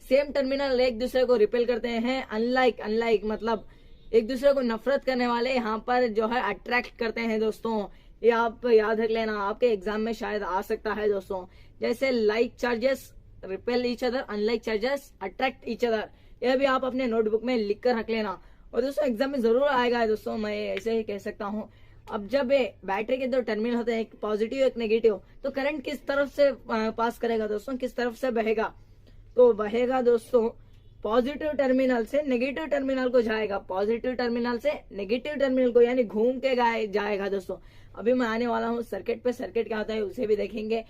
सेम टर्मिनल एक दूसरे को रिपेल करते हैं। अनलाइक मतलब एक दूसरे को नफरत करने वाले यहाँ पर जो है अट्रैक्ट करते हैं दोस्तों। ये आप याद रख लेना, आपके एग्जाम में शायद आ सकता है दोस्तों। जैसे like charges repel each other, unlike charges attract each other. यह भी आप अपने नोटबुक में लिख कर रख लेना, और दोस्तों एग्जाम में जरूर आएगा दोस्तों, मैं ऐसे ही कह सकता हूँ। अब जब बैटरी के 2 टर्मिनल होते हैं, एक पॉजिटिव एक नेगेटिव, तो करंट किस तरफ से पास करेगा दोस्तों? किस तरफ से बहेगा? तो बहेगा दोस्तों पॉजिटिव टर्मिनल से नेगेटिव टर्मिनल को जाएगा, पॉजिटिव टर्मिनल से नेगेटिव टर्मिनल को, यानी घूम के जाएगा दोस्तों। अभी मैं आने वाला हूँ सर्किट पे, सर्किट क्या होता है उसे भी देखेंगे।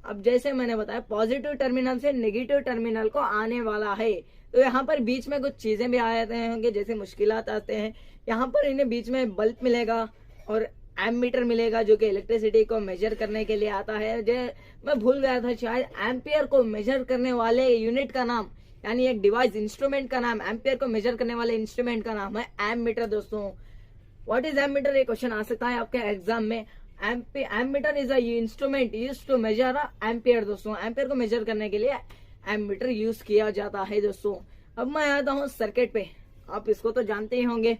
अब जैसे मैंने बताया पॉजिटिव टर्मिनल से नेगेटिव टर्मिनल को आने वाला है, तो यहाँ पर बीच में कुछ चीजें भी आ जाते होंगे, जैसे मुश्किलात आते हैं। यहाँ पर इन्हें बीच में बल्ब मिलेगा और एमीटर मिलेगा, जो कि इलेक्ट्रिसिटी को मेजर करने के लिए आता है। मैं भूल गया था शायद, एम्पियर को मेजर करने वाले यूनिट का नाम, यानी एक डिवाइस इंस्ट्रूमेंट का नाम, एम्पियर को मेजर करने वाले इंस्ट्रूमेंट का नाम है एमीटर दोस्तों। What is ammeter? ये क्वेश्चन आ सकता है आपके एग्जाम में। Ammeter is a instrument used to measure ampere दोस्तों। एम्पियर को मेजर करने के लिए एमीटर यूज किया जाता है दोस्तों। अब मैं आता हूँ सर्किट पे, आप इसको तो जानते ही होंगे।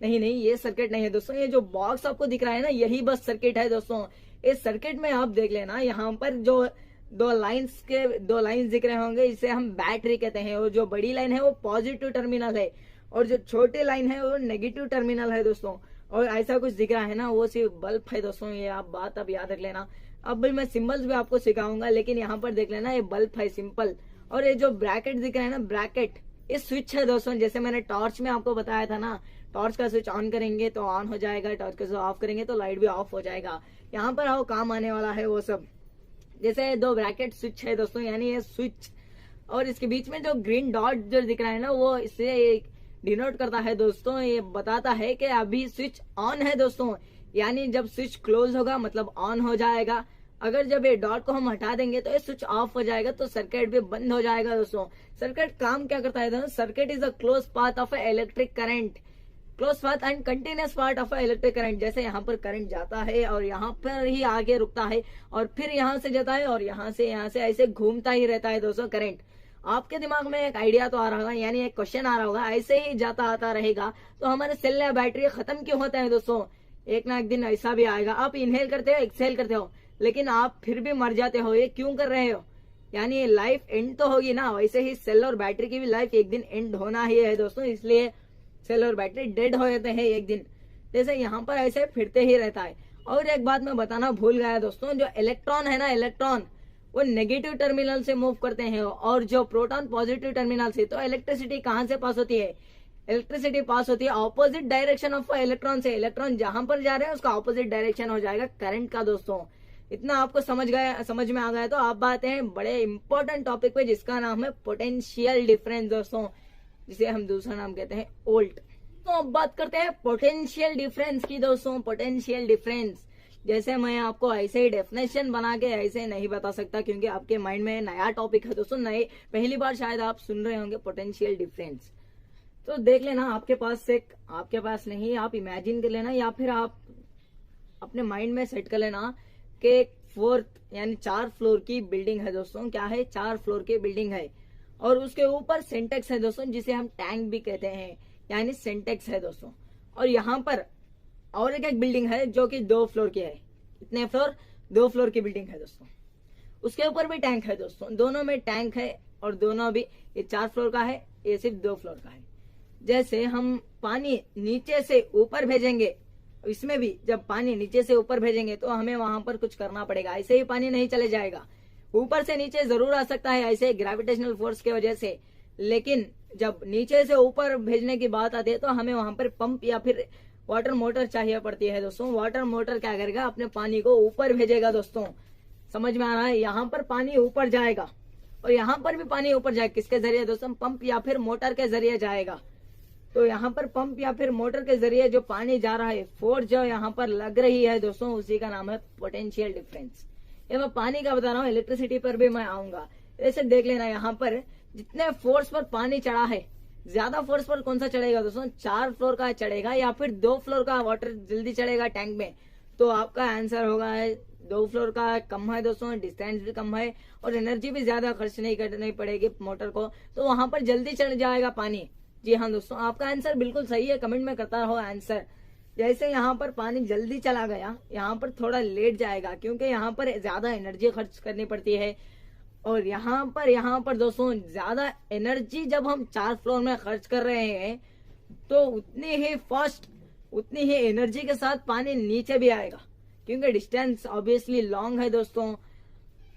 नहीं, ये सर्किट नहीं है दोस्तों, ये जो बॉक्स आपको दिख रहा है ना, यही बस सर्किट है दोस्तों। इस सर्किट में आप देख लेना, यहाँ पर जो 2 लाइंस दिख रहे होंगे, इसे हम बैटरी कहते हैं। और जो बड़ी लाइन है वो पॉजिटिव टर्मिनल है, और जो छोटी लाइन है वो नेगेटिव टर्मिनल है दोस्तों। और ऐसा कुछ दिख रहा है ना, वो सिर्फ बल्ब है दोस्तों। ये आप बात अब याद रख लेना। अब मैं सिंबल्स भी आपको सिखाऊंगा, लेकिन यहाँ पर देख लेना, ये बल्ब है सिंपल। और ये जो ब्रैकेट दिख रहा है ना, ब्रैकेट ये स्विच है दोस्तों। जैसे मैंने टॉर्च में आपको बताया था ना, टॉर्च का स्विच ऑन करेंगे तो ऑन हो जाएगा, टॉर्च का स्विच ऑफ करेंगे तो लाइट भी ऑफ हो जाएगा। यहाँ पर आओ काम आने वाला है वो सब। जैसे 2 ब्रैकेट स्विच है दोस्तों, यानी ये स्विच, और इसके बीच में जो ग्रीन डॉट जो दिख रहा है ना, वो इससे डिनोट करता है दोस्तों, ये बताता है कि अभी स्विच ऑन है दोस्तों, यानी जब स्विच क्लोज होगा मतलब ऑन हो जाएगा। अगर जब ये डॉट को हम हटा देंगे तो ये स्विच ऑफ हो जाएगा, तो सर्किट भी बंद हो जाएगा दोस्तों। सर्किट काम क्या करता है दोस्तों? Circuit is a close path of electric current, close path and continuous part of electric current. जैसे यहाँ पर करंट जाता है और यहाँ पर ही आगे रुकता है और फिर यहाँ से जाता है और यहाँ से ऐसे घूमता ही रहता है दोस्तों करंट। आपके दिमाग में एक आइडिया तो आ रहा होगा, यानी एक क्वेश्चन आ रहा होगा, ऐसे ही जाता आता रहेगा तो हमारे सेल या बैटरी खत्म क्यों होता है दोस्तों? एक ना एक दिन ऐसा भी आएगा, आप इनहेल करते हो, एक्सहेल करते हो, लेकिन आप फिर भी मर जाते हो। ये क्यों कर रहे हो? यानी लाइफ एंड तो होगी ना, वैसे ही सेल और बैटरी की भी लाइफ एक दिन एंड होना ही है दोस्तों, इसलिए सेल और बैटरी डेड हो जाते हैं एक दिन। जैसे यहाँ पर ऐसे फिरते ही रहता है। और एक बात मैं बताना भूल गया दोस्तों, जो इलेक्ट्रॉन है ना, इलेक्ट्रॉन वो नेगेटिव टर्मिनल से मूव करते हैं और जो प्रोटॉन पॉजिटिव टर्मिनल से। तो इलेक्ट्रिसिटी कहाँ से पास होती है? इलेक्ट्रिसिटी पास होती है ऑपोजिट डायरेक्शन ऑफ इलेक्ट्रॉन से। इलेक्ट्रॉन जहां पर जा रहे हैं उसका ऑपोजिट डायरेक्शन हो जाएगा करंट का दोस्तों। इतना आपको समझ में आ गया तो आप आते हैं बड़े इंपॉर्टेंट टॉपिक पे, जिसका नाम है पोटेंशियल डिफरेंस दोस्तों, जिसे हम दूसरा नाम कहते हैं वोल्ट। तो अब बात करते हैं पोटेंशियल डिफरेंस की दोस्तों। पोटेंशियल डिफरेंस जैसे मैं आपको ऐसे ही डेफिनेशन बना के ऐसे नहीं बता सकता, क्योंकि आपके माइंड में नया टॉपिक है दोस्तों, नए पहली बार शायद आप सुन रहे होंगे पोटेंशियल डिफरेंस। तो देख लेना, आपके पास नहीं, आप इमेजिन कर लेना या फिर आप अपने माइंड में सेट कर लेना कि 4th यानी 4 फ्लोर की बिल्डिंग है दोस्तों। क्या है? 4 फ्लोर की बिल्डिंग है और उसके ऊपर सिंटेक्स है दोस्तों, जिसे हम टैंक भी कहते हैं, यानी सिंटेक्स है दोस्तों। और यहाँ पर और एक बिल्डिंग है जो कि 2 फ्लोर की है। कितने फ्लोर? 2 फ्लोर की बिल्डिंग है दोस्तों। उसके ऊपर भी टैंक है दोस्तों, दोनों में टैंक है और दोनों भी, ये 4 फ्लोर का है, ये सिर्फ 2 फ्लोर का है। जैसे हम पानी नीचे से ऊपर भेजेंगे, इसमें भी जब पानी नीचे से ऊपर भेजेंगे तो हमें वहां पर कुछ करना पड़ेगा, ऐसे ही पानी नहीं चले जाएगा। ऊपर से नीचे जरूर आ सकता है ऐसे ग्रेविटेशनल फोर्स की वजह से, लेकिन जब नीचे से ऊपर भेजने की बात आती है तो हमें वहां पर पंप या फिर वाटर मोटर चाहिए पड़ती है दोस्तों। वाटर मोटर क्या करेगा? अपने पानी को ऊपर भेजेगा दोस्तों। समझ में आ रहा है? यहाँ पर पानी ऊपर जाएगा और यहाँ पर भी पानी ऊपर जाएगा। किसके जरिए दोस्तों? पंप या फिर मोटर के जरिए जाएगा। तो यहाँ पर पंप या फिर मोटर के जरिए जो पानी जा रहा है, फोर्स जो यहाँ पर लग रही है दोस्तों, उसी का नाम है पोटेंशियल डिफरेंस। ये मैं पानी का बता रहा हूँ, इलेक्ट्रिसिटी पर भी मैं आऊंगा। ऐसे देख लेना, यहाँ पर जितने फोर्स पर पानी चढ़ा है, ज्यादा फोर्स पर कौन सा चढ़ेगा दोस्तों? 4 फ्लोर का चढ़ेगा या फिर 2 फ्लोर का वाटर जल्दी चढ़ेगा टैंक में? तो आपका आंसर होगा 2 फ्लोर का कम है दोस्तों, डिस्टेंस भी कम है और एनर्जी भी ज्यादा खर्च नहीं करनी पड़ेगी मोटर को, तो वहां पर जल्दी चढ़ जाएगा पानी। जी हाँ दोस्तों, आपका आंसर बिल्कुल सही है, कमेंट में करता रहो आंसर। जैसे यहाँ पर पानी जल्दी चला गया, यहाँ पर थोड़ा लेट जाएगा क्योंकि यहाँ पर ज्यादा एनर्जी खर्च करनी पड़ती है। और यहाँ पर दोस्तों ज्यादा एनर्जी जब हम 4 फ्लोर में खर्च कर रहे हैं तो उतनी ही एनर्जी के साथ पानी नीचे भी आएगा, क्योंकि डिस्टेंस ऑब्वियसली लॉन्ग है दोस्तों।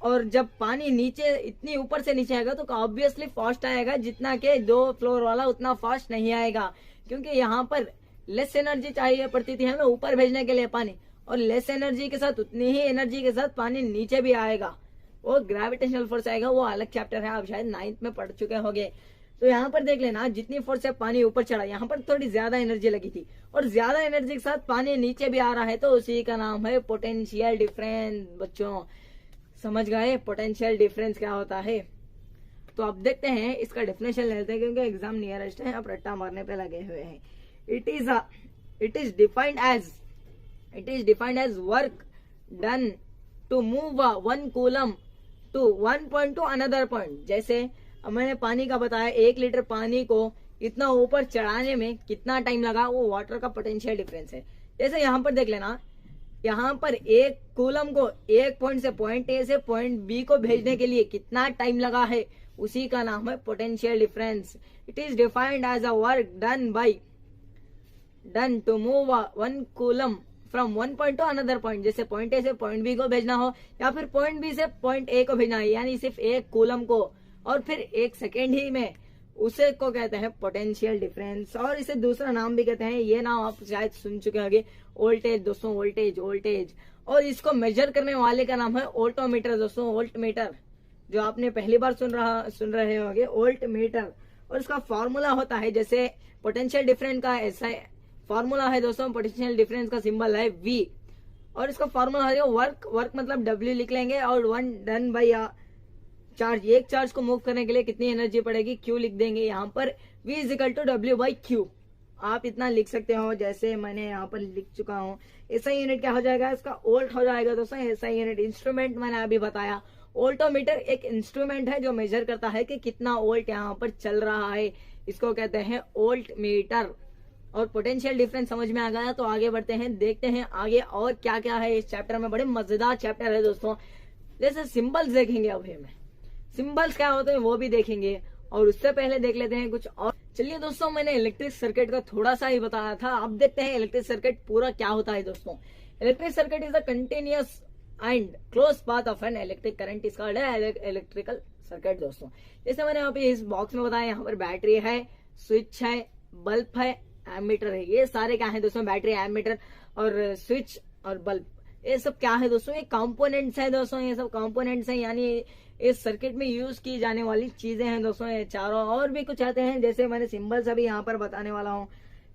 और जब पानी नीचे इतनी ऊपर से नीचे आएगा तो ऑब्वियसली फास्ट आएगा, जितना के 2 फ्लोर वाला उतना फास्ट नहीं आएगा, क्योंकि यहाँ पर लेस एनर्जी चाहिए पड़ती थी हमें ऊपर भेजने के लिए पानी, और लेस एनर्जी के साथ उतनी ही एनर्जी के साथ पानी नीचे भी आएगा। वो ग्रेविटेशनल फोर्स आएगा, वो अलग चैप्टर है, आप शायद 9th में पढ़ चुके होंगे। तो यहाँ पर देख लेना, जितनी फोर्स से पानी ऊपर चढ़ा, यहाँ पर थोड़ी ज्यादा एनर्जी लगी थी और ज्यादा एनर्जी के साथ पानी नीचे भी आ रहा है, तो उसी का नाम है पोटेंशियल डिफरेंस। बच्चों समझ गए पोटेंशियल डिफरेंस क्या होता है? तो अब देखते हैं, इसका डेफिनेशन लेते हैं क्योंकि एग्जाम नियरेस्ट है, अब रट्टा मारने पे लगे हुए हैं। It is defined as work done to move 1 coulomb to 1 point to another point. जैसे मैंने पानी का बताया, 1 लीटर पानी को इतना ऊपर चढ़ाने में कितना टाइम लगा, वो वाटर का पोटेंशियल डिफरेंस है। जैसे यहाँ पर देख लेना, यहाँ पर 1 कूलम को 1 पॉइंट से पॉइंट ए से पॉइंट बी को भेजने के लिए कितना टाइम लगा है, उसी का नाम है potential difference. It is defined as a work done to move 1 coulomb from 1 point to another point. जैसे पॉइंट ए से पॉइंट बी को भेजना हो या फिर पॉइंट बी से पॉइंट ए को भेजना है, यानी सिर्फ 1 कूलम को और फिर 1 सेकेंड ही में, उसे को कहते हैं पोटेंशियल डिफरेंस। और इसे दूसरा नाम भी कहते हैं, ये नाम आप शायद सुन चुके होंगे, वोल्टेज दोस्तों, वोल्टेज। और इसको मेजर करने वाले का नाम है वोल्टमीटर दोस्तों, वोल्टमीटर, जो आपने पहली बार सुन रहे होंगे, वोल्टमीटर। और इसका फॉर्मूला होता है जैसे पोटेंशियल डिफरेंस का ऐसा फॉर्मूला है दोस्तों, पोटेंशियल डिफरेंस का सिंबल है V, और इसका फॉर्मूला है वर्क मतलब W लिख लेंगे, और 1 डन बाई चार्ज, एक चार्ज को मूव करने के लिए कितनी एनर्जी पड़ेगी Q लिख देंगे यहाँ पर, V is equal to W by Q। आप इतना लिख सकते हो जैसे मैंने यहाँ पर लिख चुका हूँ। ऐसा यूनिट क्या हो जाएगा, इसका वोल्ट हो जाएगा दोस्तों। ऐसा यूनिट इंस्ट्रूमेंट मैंने अभी बताया, वोल्टोमीटर एक इंस्ट्रूमेंट है जो मेजर करता है कि कितना वोल्ट यहाँ पर चल रहा है, इसको कहते हैं वोल्ट मीटर। और पोटेंशियल डिफरेंस समझ में आ गया, तो आगे बढ़ते हैं, देखते हैं आगे और क्या क्या है इस चैप्टर में। बड़े मजेदार चैप्टर है दोस्तों। जैसे सिंबल्स देखेंगे, अभी हमें सिंबल्स क्या होते हैं वो भी देखेंगे, और उससे पहले देख लेते हैं कुछ और। चलिए दोस्तों, मैंने इलेक्ट्रिक सर्किट का थोड़ा सा ही बताया था, अब देखते हैं इलेक्ट्रिक सर्किट पूरा क्या होता है दोस्तों। Electric circuit is the continuous and close path of an electric current is called electrical circuit दोस्तों। जैसे मैंने अभी इस बॉक्स में बताया, यहाँ पर बैटरी है, स्विच है, बल्ब है, एमीटर है। ये सारे क्या है दोस्तों, बैटरी, एमीटर और स्विच और बल्ब, ये सब क्या है दोस्तों, ये कंपोनेंट्स है दोस्तों। ये सब कंपोनेंट्स है, यानी इस सर्किट में यूज की जाने वाली चीजें हैं दोस्तों ये चारों। और भी कुछ आते हैं, जैसे मैंने सिंबल्स अभी यहाँ पर बताने वाला हूँ।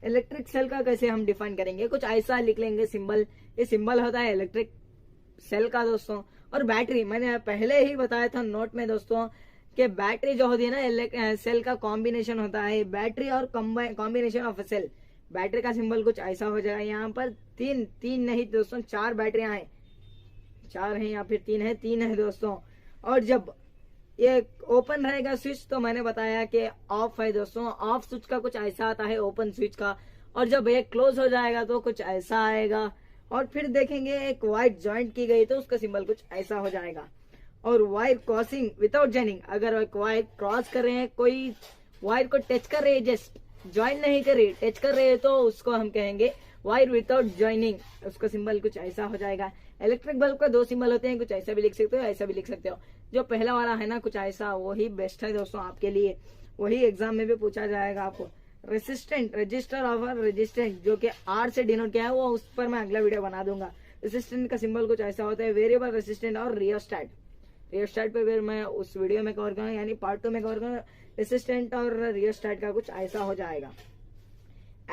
इलेक्ट्रिक सेल का कैसे हम डिफाइन करेंगे, कुछ ऐसा लिख लेंगे सिंबल। ये सिंबल होता है इलेक्ट्रिक सेल का दोस्तों। और बैटरी मैंने पहले ही बताया था नोट में दोस्तों कि बैटरी जो होती है ना, सेल का कॉम्बिनेशन होता है, बैटरी और कॉम्बिनेशन ऑफ सेल। बैटरी का सिंबल कुछ ऐसा हो जाएगा। यहाँ पर तीन नहीं दोस्तों, 4 बैटरियां हैं, 4 है या फिर 3 है दोस्तों। और जब ये ओपन रहेगा स्विच, तो मैंने बताया कि ऑफ है दोस्तों। ऑफ स्विच का कुछ ऐसा आता है ओपन स्विच का। और जब ये क्लोज हो जाएगा तो कुछ ऐसा आएगा। और फिर देखेंगे एक वायर ज्वाइंट की गई तो उसका सिंबल कुछ ऐसा हो जाएगा। और वायर क्रॉसिंग विदाउट जॉइनिंग, अगर एक वायर क्रॉस कर रहे हैं, कोई वायर को टच कर रहे हैं, जस्ट ज्वाइन नहीं कर रही, टच कर रहे हैं, तो उसको हम कहेंगे वायर विदाउट ज्वाइनिंग, उसका सिंबल कुछ ऐसा हो जाएगा। इलेक्ट्रिक बल्ब का 2 सिंबल होते हैं, कुछ ऐसा भी लिख सकते हो, ऐसा भी लिख सकते हो। जो पहला वाला है ना कुछ ऐसा, वही बेस्ट है दोस्तों आपके लिए, वही एग्जाम में भी पूछा जाएगा आपको। रेसिस्टेंट, रजिस्टर ऑफ रेजिस्टेंट, जो कि R से डिनोट किया है, वो उस पर मैं अगला वीडियो बना दूंगा। रेसिस्टेंट का सिंबल कुछ ऐसा होता है। वेरिएबल रेसिस्टेंट और रियोस्टैट, रियोस्टैट पे फिर मैं उस वीडियो में कवर करूंगा, यानी पार्ट 2 में कवर करूंगा। रेसिस्टेंट और रियोस्टैट का कुछ ऐसा हो जाएगा।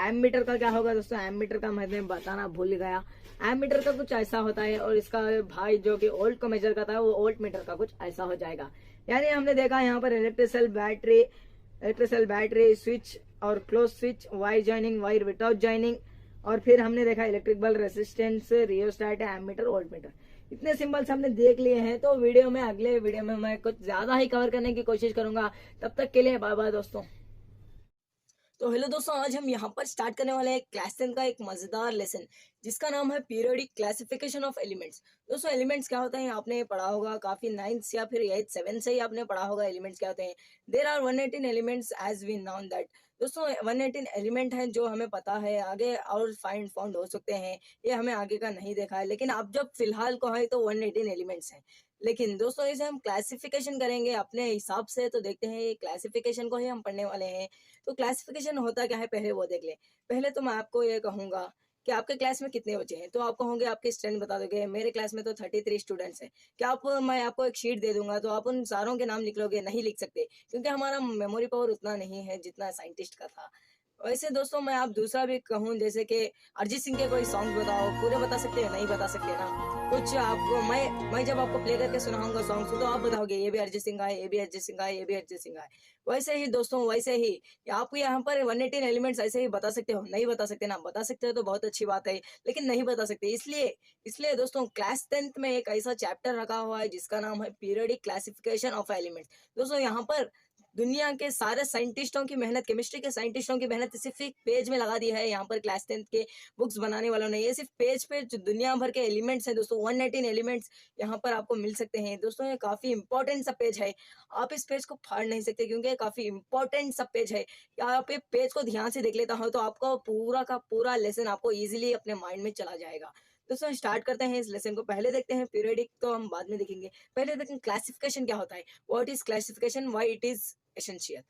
एमीटर का क्या होगा दोस्तों, एमीटर का मैंने बताना भूल गया। एमीटर का कुछ ऐसा होता है, और इसका भाई जो कि वोल्ट को मेजर करता है, वो वोल्ट मीटर का कुछ ऐसा हो जाएगा। यानी हमने देखा यहाँ पर इलेक्ट्रिक सेल, बैटरी, स्विच और close switch, wire joining, wire without joining, और फिर हमने देखा electric bulb, resistance, rheostat, ammeter, voltmeter. इतने सिंबल्स हमने देख लिए हैं। तो अगले वीडियो में मैं कुछ ज्यादा ही कवर करने की कोशिश करूंगा। तब तक के लिए बाय बाय दोस्तों। तो हेलो दोस्तों, आज हम यहाँ पर स्टार्ट करने वाले हैं क्लास 10 का एक मजेदार लेसन, जिसका नाम है पीरियोडिक क्लासिफिकेशन ऑफ एलिमेंट्स। दोस्तों एलिमेंट्स क्या होते हैं आपने पढ़ा होगा, काफी 9th या फिर 8th 7th से ही आपने पढ़ा होगा एलिमेंट्स क्या होते हैं। There are 118 elements as we now that. दोस्तों 118 एलिमेंट हैं जो हमें पता है, आगे और फाउंड हो सकते हैं, ये हमें आगे का नहीं देखा है, लेकिन अब जब फिलहाल को है तो 118 एलिमेंट्स हैं। लेकिन दोस्तों इसे हम क्लासिफिकेशन करेंगे अपने हिसाब से, तो देखते हैं ये क्लासिफिकेशन को ही हम पढ़ने वाले हैं। तो क्लासिफिकेशन होता क्या है पहले वो देख ले। पहले तो मैं आपको ये कहूंगा कि आपके क्लास में कितने बच्चे हैं, तो आप कहोगे आपके स्टूडेंट बता दोगे। मेरे क्लास में तो 33 स्टूडेंट्स हैं। क्या आप मैं आपको एक शीट दे दूंगा तो आप उन सारों के नाम लिख लोगे? नहीं लिख सकते, क्योंकि हमारा मेमोरी पावर उतना नहीं है जितना साइंटिस्ट का था। वैसे दोस्तों मैं आप दूसरा भी कहूँ, जैसे कि अरिजीत सिंह के कोई सॉन्ग बताओ, पूरे बता सकते हैं? नहीं बता सकते ना। कुछ आपको मैं जब आपको प्ले करके सुनाऊंगा सॉन्ग तो आप बताओगे ये भी अरिजीत सिंह का है, ये भी अरिजीत सिंह का है, ये भी अरिजीत सिंह का है। वैसे ही दोस्तों, वैसे ही आप यहाँ पर 118 एलिमेंट्स ऐसे ही बता सकते हो? नहीं बता सकते ना। बता सकते हो तो बहुत अच्छी बात है, लेकिन नहीं बता सकते। इसलिए दोस्तों क्लास 10th में एक ऐसा चैप्टर रखा हुआ है जिसका नाम है पीरियोडिक क्लासिफिकेशन ऑफ एलिमेंट्स। दोस्तों यहाँ पर दुनिया के सारे साइंटिस्टों की मेहनत, केमिस्ट्री के साइंटिस्टों की मेहनत सिर्फ एक पेज में लगा दी है यहाँ पर क्लास 10th के बुक्स बनाने वालों ने। ये सिर्फ पेज पे जो दुनिया भर के एलिमेंट्स हैं दोस्तों, 118 एलिमेंट्स यहाँ पर आपको मिल सकते हैं। दोस्तों ये काफी इंपॉर्टेंट सा पेज है, आप इस पेज को फाड़ नहीं सकते, क्योंकि ये काफी इंपॉर्टेंट सा पेज है। आप ये पेज को ध्यान से देख लेता हो तो आपका पूरा का पूरा लेसन आपको इजिली अपने माइंड में चला जाएगा। दोस्तों स्टार्ट करते हैं इस लेसन को। पहले देखते हैं पीरियोडिक, तो हम बाद में देखेंगे। पहले देखें क्लासिफिकेशन क्या होता है, what is classification, why it is essential.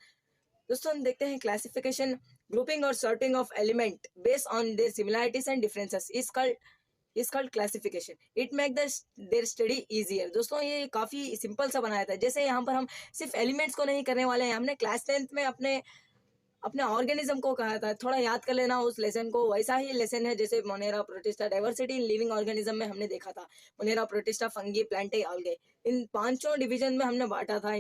दोस्तों हम देखते हैं क्लासिफिकेशन, ग्रुपिंग और sorting of element based on their similarities and differences is called is called classification, it make their study easier. दोस्तों ये काफी सिंपल सा बनाया था। जैसे यहाँ पर हम सिर्फ एलिमेंट्स को नहीं करने वाले हैं, हमने क्लास 10th में अपने अपने ऑर्गेनिज्म को कहा था, थोड़ा याद कर लेना उस लेसन को। वैसा ही लेसन है जैसे Monera, protista, diversity in living organism में हमने देखा था। Monera, protista, fungi, Plantae, algae, इन पांचों डिवीजन में हमने बांटा था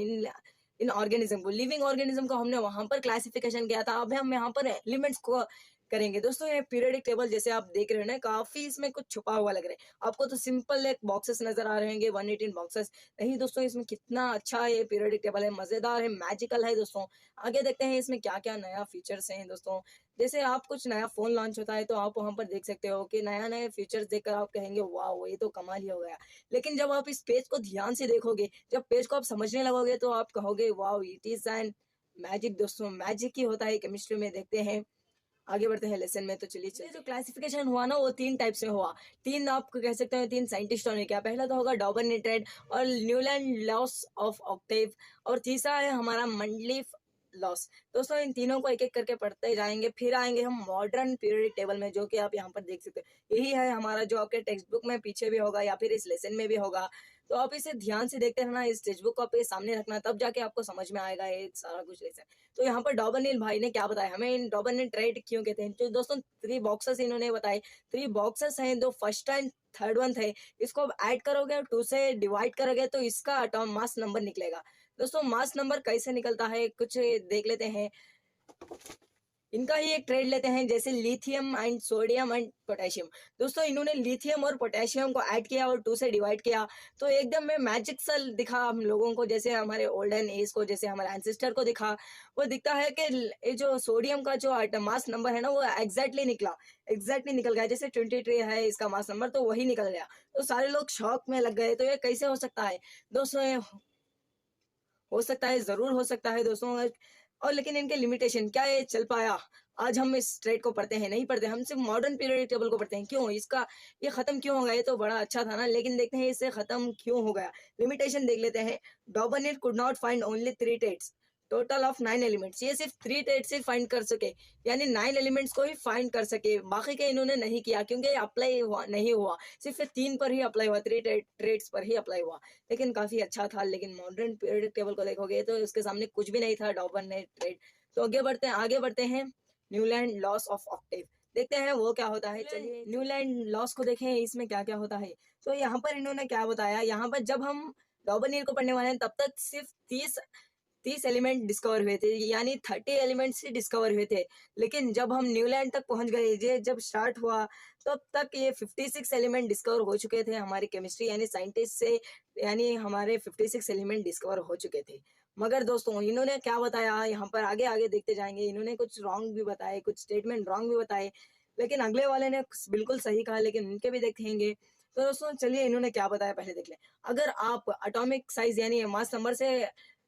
इन ऑर्गेनिज्म को। लिविंग ऑर्गेनिज्म को हमने वहां पर क्लासिफिकेशन किया था। अब हम यहाँ पर एलिमेंट्स को करेंगे। दोस्तों ये पीरियोडिक टेबल जैसे आप देख रहे हो ना, काफी इसमें कुछ छुपा हुआ लग रहा है आपको। तो सिंपल एक बॉक्सेस नजर आ रहे होंगे, 118 बॉक्सेस। नहीं दोस्तों, इसमें कितना अच्छा ये पीरियोडिक टेबल है, मजेदार है, मैजिकल है दोस्तों। आगे देखते हैं इसमें क्या क्या नया फीचर्स हैं दोस्तों। जैसे आप कुछ नया फोन लॉन्च होता है तो आप वहां पर देख सकते हो कि नया नया फीचर्स देखकर आप कहेंगे वाह ये तो कमाल ही हो गया। लेकिन जब आप इस पेज को ध्यान से देखोगे, जब पेज को आप समझने लगोगे, तो आप कहोगे वाह इट इज एन मैजिक। दोस्तों मैजिक ही होता है केमिस्ट्री में। देखते हैं, आगे बढ़ते हैं लेसन में। तो चलिए, जो क्लासिफिकेशन हुआ ना वो तीन टाइप से हुआ। तीन आप कह सकते हो, तीन साइंटिस्टों ने किया। पहला तो होगा डॉबर्न निट्रेड और न्यूलैंड लॉस ऑफ ऑक्टेव, और तीसरा है हमारा मंडलीफ लॉस। दोस्तों इन तीनों को एक एक करके पढ़ते जाएंगे, फिर आएंगे हम मॉडर्न पीरियोडिक टेबल में, जो कि आप यहाँ पर देख सकते हो। यही है हमारा, जो आपके टेक्स्ट बुक में पीछे भी होगा या फिर इस लेसन में भी होगा। तो आप इसे ध्यान से देखते रहना, इस टेक्स्ट बुक को आपके सामने रखना, तब जाके आपको समझ में आएगा ये सारा कुछ लेसन। तो यहाँ पर डॉबर्निल भाई ने क्या बताया हमें, इन डॉबर्निल ट्रेड क्यों कहते हैं। तो दोस्तों 3 बॉक्सेस इन्होंने बताए। 3 बॉक्सेस हैं, दो फर्स्ट एंड थर्ड वन थे। इसको अब ऐड करोगे और 2 से डिवाइड करोगे तो इसका एटॉम मास नंबर निकलेगा। दोस्तों मास नंबर कैसे निकलता है कुछ देख लेते हैं। इनका ही एक ट्रेड लेते हैं, जैसे lithium and sodium and potassium. दोस्तों इन्होंने लिथियम और पोटेशियम को ऐड किया और 2 से डिवाइड किया, तो एकदम में मैजिक सा दिखा हम लोगों को, जैसे हमारे ओल्डन एज को, जैसे हमारे एंसेस्टर को दिखा। वो दिखता है कि ये जो सोडियम का जो मास नंबर है ना, वो एग्जैक्टली निकल गया। जैसे 23 है इसका मास नंबर, तो वही निकल गया। तो सारे लोग शॉक में लग गए, तो ये कैसे हो सकता है दोस्तों। हो सकता है, जरूर हो सकता है दोस्तों। और लेकिन इनके लिमिटेशन क्या, ये चल पाया। आज हम इस ट्रेड को पढ़ते हैं, नहीं पढ़ते, हम सिर्फ मॉडर्न पीरियोडिक टेबल को पढ़ते हैं। क्यों इसका ये खत्म क्यों हो गया, ये तो बड़ा अच्छा था ना, लेकिन देखते हैं इससे खत्म क्यों हो गया। लिमिटेशन देख लेते हैं। Dobereiner could not find only 3 triads, total of 9 elements. ये सिर्फ 3 ट्रेड से फाइंड कर सके, यानी 9 एलिमेंट्स को ही फाइंड कर सके, बाकी के इन्होंने नहीं किया, क्योंकि अप्लाई नहीं हुआ। सिर्फ 3 पर ही अप्लाई हुआ, 3 ट्रेड्स पर ही अप्लाई हुआ। लेकिन काफी अच्छा था। लेकिन मॉडर्न पीरियोडिक टेबल को देखोगे तो उसके सामने कुछ भी नहीं था डॉबर्निल ट्रेड। तो आगे बढ़ते हैं न्यूलैंड लॉस ऑफ ऑक्टेव, देखते हैं वो क्या होता है। चलिए न्यूलैंड लॉस को देखें, इसमें क्या क्या होता है। तो यहाँ पर इन्होंने क्या बताया, यहाँ पर जब हम डॉबर्निल को पढ़ने वाले हैं तब तक सिर्फ 30 एलिमेंट डिस्कवर हुए थे, यानी 30 एलिमेंट्स ही डिस्कवर हुए थे। लेकिन जब हम न्यूलैंड तक पहुंच गए, ये जब स्टार्ट हुआ, तब तक ये 56 एलिमेंट डिस्कवर हो चुके थे हमारी केमिस्ट्री यानी साइंटिस्ट से, यानी हमारे 56 एलिमेंट डिस्कवर हो चुके थे। मगर दोस्तों इन्होंने क्या बताया, यहाँ पर आगे आगे देखते जाएंगे। इन्होंने कुछ रॉन्ग भी बताए, कुछ स्टेटमेंट रॉन्ग भी बताए, लेकिन अगले वाले ने बिल्कुल सही कहा, लेकिन उनके भी देखेंगे। तो दोस्तों चलिए इन्होंने क्या बताया पहले देख लें। अगर आप एटॉमिक साइज यानी मास नंबर से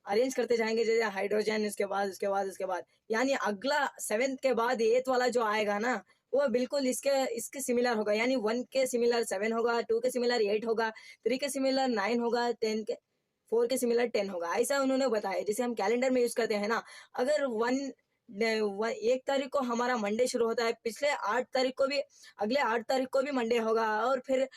अरेंज करते जाएंगे, जैसे हाइड्रोजन, इसके बाद यानी अगला 7th के बाद 8th वाला जो आएगा ना, वो बिल्कुल इसके सिमिलर होगा। यानी 1 के सिमिलर 7 होगा, 2 के सिमिलर 8 होगा, 3 के सिमिलर 9 होगा, 4 के सिमिलर 10 होगा। ऐसा उन्होंने बताया। जैसे हम कैलेंडर में यूज करते हैं ना, अगर 1 तारीख को हमारा मंडे शुरू होता है, पिछले 8 तारीख को भी, अगले 8 तारीख को भी मंडे होगा, और फिर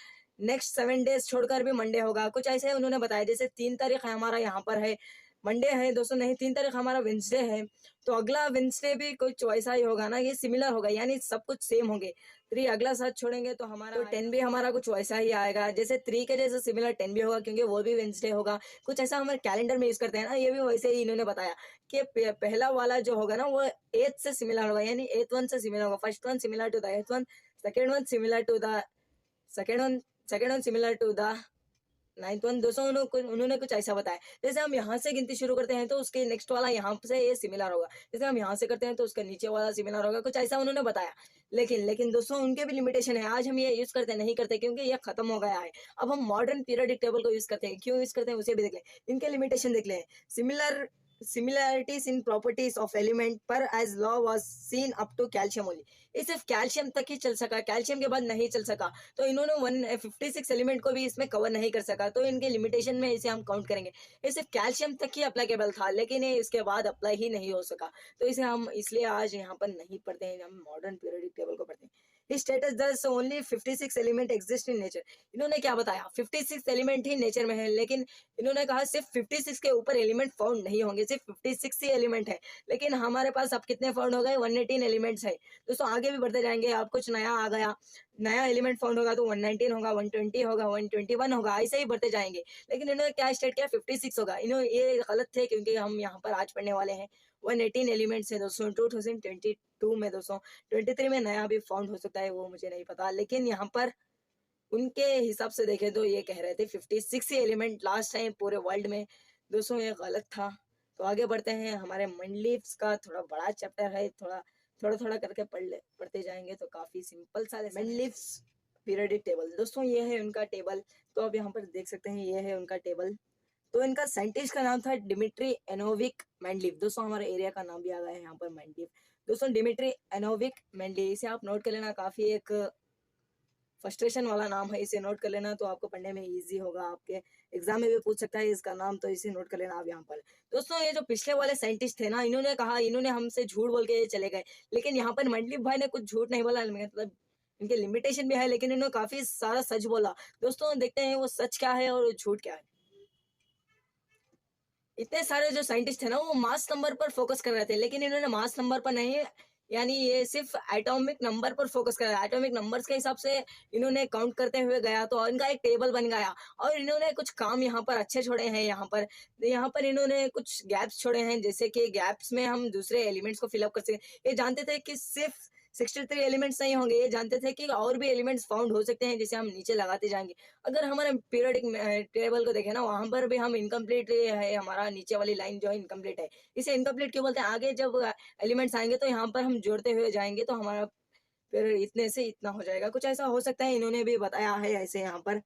नेक्स्ट 7 डेज छोड़कर भी मंडे होगा। कुछ ऐसे उन्होंने बताया। जैसे 3 तारीख है हमारा यहाँ पर है मंडे है दोस्तों, नहीं 3 तारीख हमारा वेंसडे है, तो अगला वेंसडे भी कुछ वैसा ही होगा ना, ये सिमिलर होगा, यानी सब कुछ सेम होंगे। 3 अगला साथ छोड़ेंगे तो हमारा तो 10 भी हमारा कुछ वैसा ही आएगा। जैसे 3 के जैसे सिमिलर 10 भी होगा, क्योंकि वो भी वेंसडे होगा। कुछ ऐसा हमारे कैलेंडर में यूज करते हैं ना, ये भी वैसे ही इन्होंने बताया कि पहला वाला जो होगा ना वो 8th से सिमिलर होगा, यानी 8th वन से सिमिलर होगा। First one similar to the 8th one, second one similar to the second one similar to the 9th one. दोस्तों उन्होंने कुछ ऐसा बताया। जैसे हम यहाँ से गिनती शुरू करते हैं तो उसके नेक्स्ट वाला यहाँ से ये सिमिलर होगा, जैसे हम यहाँ से करते हैं तो उसका नीचे वाला सिमिलर होगा। कुछ ऐसा उन्होंने बताया। लेकिन दोस्तों उनके भी लिमिटेशन है। आज हम ये यूज करते नहीं करते, क्योंकि ये खत्म हो गया है। अब हम मॉडर्न पीरियोडिक टेबल को यूज करते हैं। क्यों यूज करते हैं उसे भी देख लें। इनके लिमिटेशन देख लें। similarities in properties of element पर as law was seen up to calcium only। ये सिर्फ कैल्शियम तक ही चल सका, कैल्शियम के बाद नहीं चल सका। तो इन्होंने 56 एलिमेंट को भी इसमें कवर नहीं कर सका, तो इनके लिमिटेशन में इसे हम काउंट करेंगे। ये सिर्फ कैल्शियम तक ही अप्लाइकेबल था, लेकिन ये इसके बाद अप्लाई ही नहीं हो सका, तो इसे हम इसलिए आज यहाँ पर नहीं पढ़ते हैं, हम मॉडर्न पीरियोडिक टेबल को पढ़ते हैं। He states that only 56 element exist in nature. इन्होंने क्या बताया, 56 एलिमेंट ही नेचर में है, लेकिन इन्होंने कहा सिर्फ 56 के ऊपर एलिमेंट फाउंड नहीं होंगे, सिर्फ 56 ही एलिमेंट है। लेकिन हमारे पास अब कितने फाउंड हो गए, 118 एलिमेंट्स है। दोस्तों आगे भी बढ़ते जाएंगे, अब कुछ नया आ गया, नया एलिमेंट फाउंड होगा तो 119 होगा, 120 होगा, 121 होगा, ऐसे ही बढ़ते जाएंगे। लेकिन इन्होंने क्या स्टेट किया, 56 होगा। इन्होंने ये गलत थे, क्योंकि हम यहाँ पर आज पढ़ने वाले हैं 118 एलिमेंट्स है दोस्तों 2022 में। दोस्तों 23 में नया भी फाउंड हो सकता है, वो मुझे नहीं पता, लेकिन यहाँ पर उनके हिसाब से देखें तो ये कह रहे थे 56 ही एलिमेंट लास्ट टाइम पूरे वर्ल्ड में। दोस्तों ये गलत था। तो आगे बढ़ते हैं, हमारे मंडलीव्स का थोड़ा बड़ा चैप्टर है, थोड़ा थोड़ा थोड़ा करके पढ़ते जाएंगे तो काफी सिंपल सा मंडलीव्स पीरियडिक टेबल। दोस्तों ये है उनका टेबल, तो अब यहाँ पर देख सकते हैं ये है उनका टेबल। तो इनका साइंटिस्ट का नाम था डिमिट्री एनोविक मेंडलीव। दोस्तों हमारे एरिया का नाम भी आ गया है यहाँ पर मेंडलीव। दोस्तों डिमिट्री एनोविक मेंडलीव, इसे आप नोट कर लेना, काफी एक फ्रस्ट्रेशन वाला नाम है, इसे नोट कर लेना तो आपको पढ़ने में इजी होगा, आपके एग्जाम में भी पूछ सकता है इसका नाम, तो इसे नोट कर लेना आप यहाँ पर। दोस्तों ये जो पिछले वाले साइंटिस्ट थे ना, इन्होंने कहा, इन्होंने हमसे झूठ बोल के चले गए, लेकिन यहाँ पर मंडलीव भाई ने कुछ झूठ नहीं बोला, मतलब इनके लिमिटेशन भी है, लेकिन इन्होंने काफी सारा सच बोला। दोस्तों देखते हैं वो सच क्या है और झूठ क्या है। इतने सारे जो साइंटिस्ट थे ना, वो मास नंबर पर फोकस कर रहे थे, लेकिन इन्होंने मास नंबर पर नहीं, यानी ये सिर्फ एटॉमिक नंबर पर फोकस कर रहा है। एटॉमिक नंबर्स के हिसाब से इन्होंने काउंट करते हुए गया, तो इनका एक टेबल बन गया। और इन्होंने कुछ काम यहाँ पर अच्छे छोड़े हैं, यहाँ पर इन्होंने कुछ गैप्स छोड़े हैं, जैसे कि गैप्स में हम दूसरे एलिमेंट्स को फिलअप कर सकें। ये जानते थे कि सिर्फ 63 एलिमेंट्स नहीं होंगे, ये जानते थे कि और भी एलिमेंट्स फाउंड हो सकते हैं, जिसे हम नीचे लगाते जाएंगे। अगर हमारे पीरियडिक टेबल को देखें ना, वहां पर भी हम इनकम्प्लीट है, हमारा नीचे वाली लाइन जो है इनकम्प्लीट है। इसे इनकम्प्लीट क्यों बोलते हैं, आगे जब एलिमेंट्स आएंगे तो यहाँ पर हम जोड़ते हुए जाएंगे, तो हमारा फिर इतने से इतना हो जाएगा, कुछ ऐसा हो सकता है, इन्होंने भी बताया है ऐसे यहाँ पर।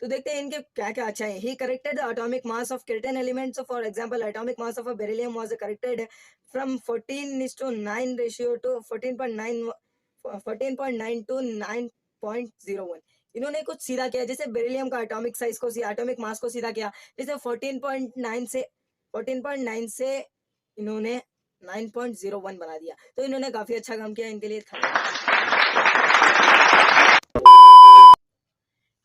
तो देखते हैं इनके क्या क्या अच्छा है। He corrected the atomic mass of certain elements, for example atomic mass of beryllium was corrected from 14:9 ratio to 14.9 to 9.01। इन्होंने कुछ सीधा किया, जैसे बेरिलियम का एटॉमिक साइज को, एटॉमिक मास को सीधा किया, जैसे 14.9 से इन्होंने 9.01 बना दिया। तो इन्होंने काफी अच्छा काम किया, इनके लिए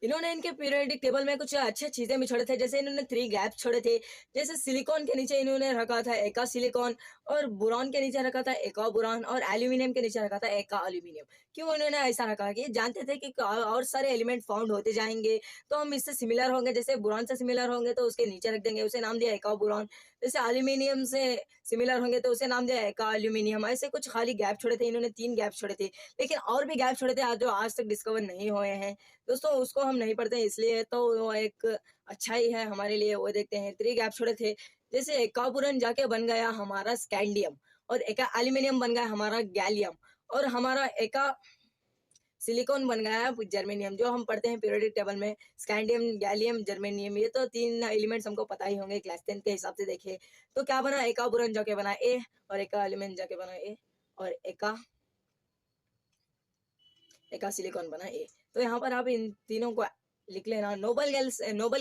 इन्होंने इनके पीरियोडिक टेबल में कुछ अच्छे चीजें भी छोड़े थे, जैसे इन्होंने 3 गैप छोड़े थे, जैसे सिलिकॉन के नीचे इन्होंने रखा था एका सिलिकॉन, और बोरॉन के नीचे रखा था एका बोरॉन, और एल्यूमिनियम के नीचे रखा था एका एल्यूमिनियम। क्यों इन्होंने ऐसा रखा, कि जानते थे कि और सारे एलिमेंट फाउंड होते जाएंगे तो हम इससे सिमिलर होंगे, जैसे बोरॉन से सिमिलर होंगे तो उसके नीचे रख देंगे, उसे नाम दिया एका बोरॉन। जैसे एल्यूमिनियम से सिमिलर होंगे तो उसे नाम दिया एका एल्यूमिनियम। ऐसे कुछ खाली गैप छोड़े थे, इन्होंने 3 गैप छोड़े थे, लेकिन और भी गैप छोड़े थे जो आज तक डिस्कवर नहीं हुए हैं। दोस्तों उसको हम नहीं पढ़ते, इसलिए तो वो एक अच्छा ही है हमारे लिए। वो देखते हैं 3 गैप छोड़े थे, जैसे एका बोरॉन जाके बन गया हमारा स्कैंडियम, और एका एल्यूमिनियम बन गया हमारा गैलियम, और हमारा एका सिलिकॉन बन गया है जर्मेनियम, जो हम पढ़ते हैं पीरियोडिक टेबल में, स्कैंडियम, गैलियम, जर्मेनियम। ये तो 3 एलिमेंट्स हमको पता ही होंगे क्लास 10 के हिसाब से देखे तो। क्या बना, एका बोरॉन जाके बना ए, और एका एलिमेंट जाके बना ए, और एका सिलिकॉन बना ए। तो यहाँ पर आप इन तीनों को लिख लेना। Noble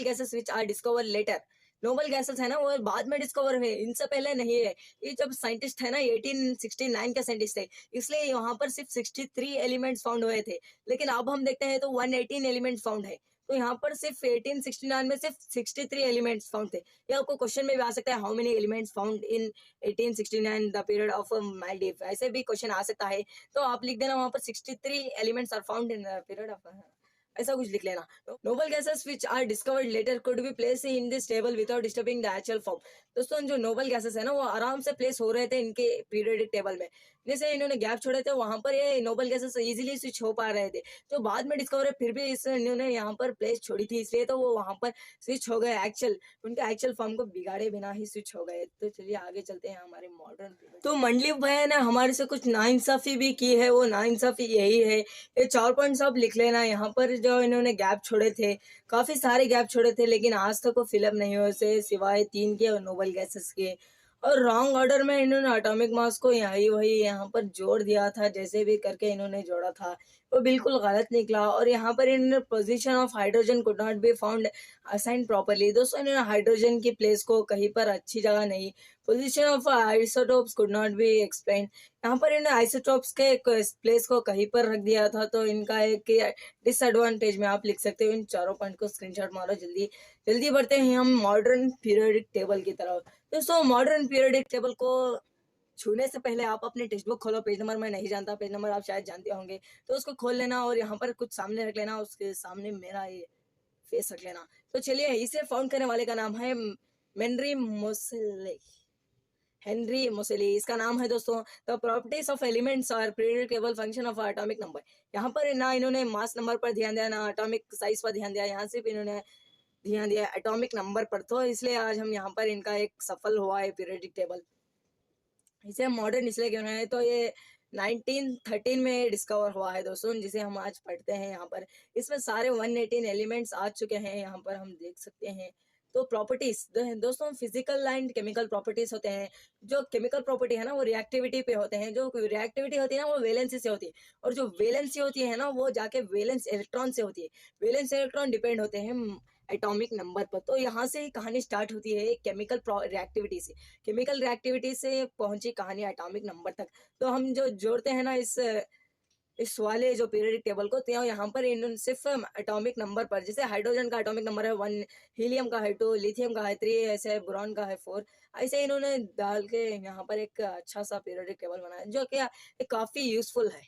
gases which are discover later. Noble gases है ना, वो बाद में डिस्कवर हुए, इनसे पहले नहीं है। ये जब साइंटिस्ट है ना, 1869 के साइंटिस्ट थे, इसलिए यहाँ पर सिर्फ 63 एलिमेंट्स फाउंड हुए थे, लेकिन अब हम देखते हैं तो 118 एलिमेंट्स फाउंड है। तो यहाँ पर सिर्फ 1869 में सिर्फ 63 एलिमेंट्स फाउंड थे। ये आपको क्वेश्चन में भी आ सकता है, how many elements found in 1869 the period of Maldives, ऐसे भी क्वेश्चन आ सकता है। तो आप लिख देना वहां पर 63 elements are found in the period of, ऐसा कुछ लिख लेना। Noble gases which are discovered later could be place in this table without disturbing the actual form. दोस्तों जो नोबल गैसेस है ना, वो आराम से प्लेस हो रहे थे इनके पीरियोडिक टेबल में, जैसे इन्होंने गैप छोड़े थे वहां पर ये नोबल गैसेस इजीली स्विच हो पा रहे थे। जो बाद में डिस्कवर है, फिर भी इन्होंने यहाँ पर प्लेस छोड़ी थी, इसलिए तो वो वहां पर स्विच हो गए, उनके एक्चुअल फॉर्म को बिगाड़े बिना ही स्विच हो गए। तो चलिए आगे चलते हैं हमारे मॉडर्न। तो मंडलीव भैया ने हमारे से कुछ नाइंसाफी भी की है, वो नाइंसाफी यही है, ये 4 पॉइंट्स आप लिख लेना। यहाँ पर जो इन्होंने गैप छोड़े थे, काफी सारे गैप छोड़े थे, लेकिन आज तक वो फिलअप नहीं हुए से, सिवाय 3 के और नोबल गैसेस के। और रॉन्ग ऑर्डर में इन्होंने एटॉमिक मास को यही वही यहाँ पर जोड़ दिया था, जैसे भी करके इन्होंने जोड़ा था, वो बिल्कुल गलत निकला और यहाँ पर इन्होंने position of hydrogen could not be found assign properly. दोस्तों इन्होंने हाइड्रोजन की प्लेस को कहीं पर अच्छी जगह नहीं, position of isotopes could not be explain, यहाँ पर इन्होंने आइसोटोप्स के प्लेस को कहीं पर रख दिया था। तो इनका एक डिसएडवांटेज में आप लिख सकते हो। इन चारों पॉइंट को स्क्रीनशॉट मारो। जल्दी जल्दी बढ़ते हैं हम मॉडर्न पीरियोडिक टेबल की तरफ। दोस्तों मॉडर्न पीरियोडिक टेबल को छूने से पहले आप अपने टेक्स्ट बुक खोलो। पेज नंबर मैं नहीं जानता, पेज नंबर आप शायद जानते होंगे, तो उसको खोल लेना और यहाँ पर कुछ सामने रख लेना, उसके सामने मेरा ये फेस रख लेना। तो चलिए, इसे फाउंड करने वाले का नाम है मेनरी मोसेले, हेनरी मोसेली इसका नाम है। दोस्तों the properties of elements are periodic table function of atomic number. यहाँ पर ना इन्होंने मास नंबर पर ध्यान दिया, ना एटॉमिक साइज पर ध्यान दिया, यहाँ सिर्फ इन्होंने ध्यान दिया एटॉमिक नंबर पर। तो इसलिए आज हम यहाँ पर इनका एक सफल हुआ है पीरियोडिक टेबल। इसे मॉडर्न इसलिए क्यों है, तो ये 1913 में डिस्कवर हुआ है दोस्तों, जिसे हम आज पढ़ते हैं। यहाँ पर इसमें सारे 118 एलिमेंट्स आ चुके हैं, यहाँ पर हम देख सकते हैं। तो प्रॉपर्टीज दोस्तों फिजिकल एंड केमिकल प्रॉपर्टीज होते हैं। जो केमिकल प्रॉपर्टी है ना वो रिएक्टिविटी पे होते हैं, जो रिएक्टिविटी होती है ना वो वैलेंसी से होती है, और जो वैलेंसी होती है ना वो जाके वैलेंस इलेक्ट्रॉन से होती है। वैलेंस इलेक्ट्रॉन डिपेंड होते हैं एटॉमिक नंबर पर। तो यहाँ से ही कहानी स्टार्ट होती है केमिकल रिएक्टिविटी से। केमिकल रिएक्टिविटी से पहुंची कहानी एटॉमिक नंबर तक। तो हम जो जोड़ते हैं ना इस वाले जो पीरियोडिक टेबल को, तो यहाँ पर इन सिर्फ एटॉमिक नंबर पर, जैसे हाइड्रोजन का एटॉमिक नंबर है 1, हीलियम का है 2, लिथियम का है 3, ऐसे बोरॉन का है 4, ऐसे इन्होंने डाल के यहाँ पर एक अच्छा सा पीरियोडिक टेबल बनाया, जो कि काफी यूजफुल है।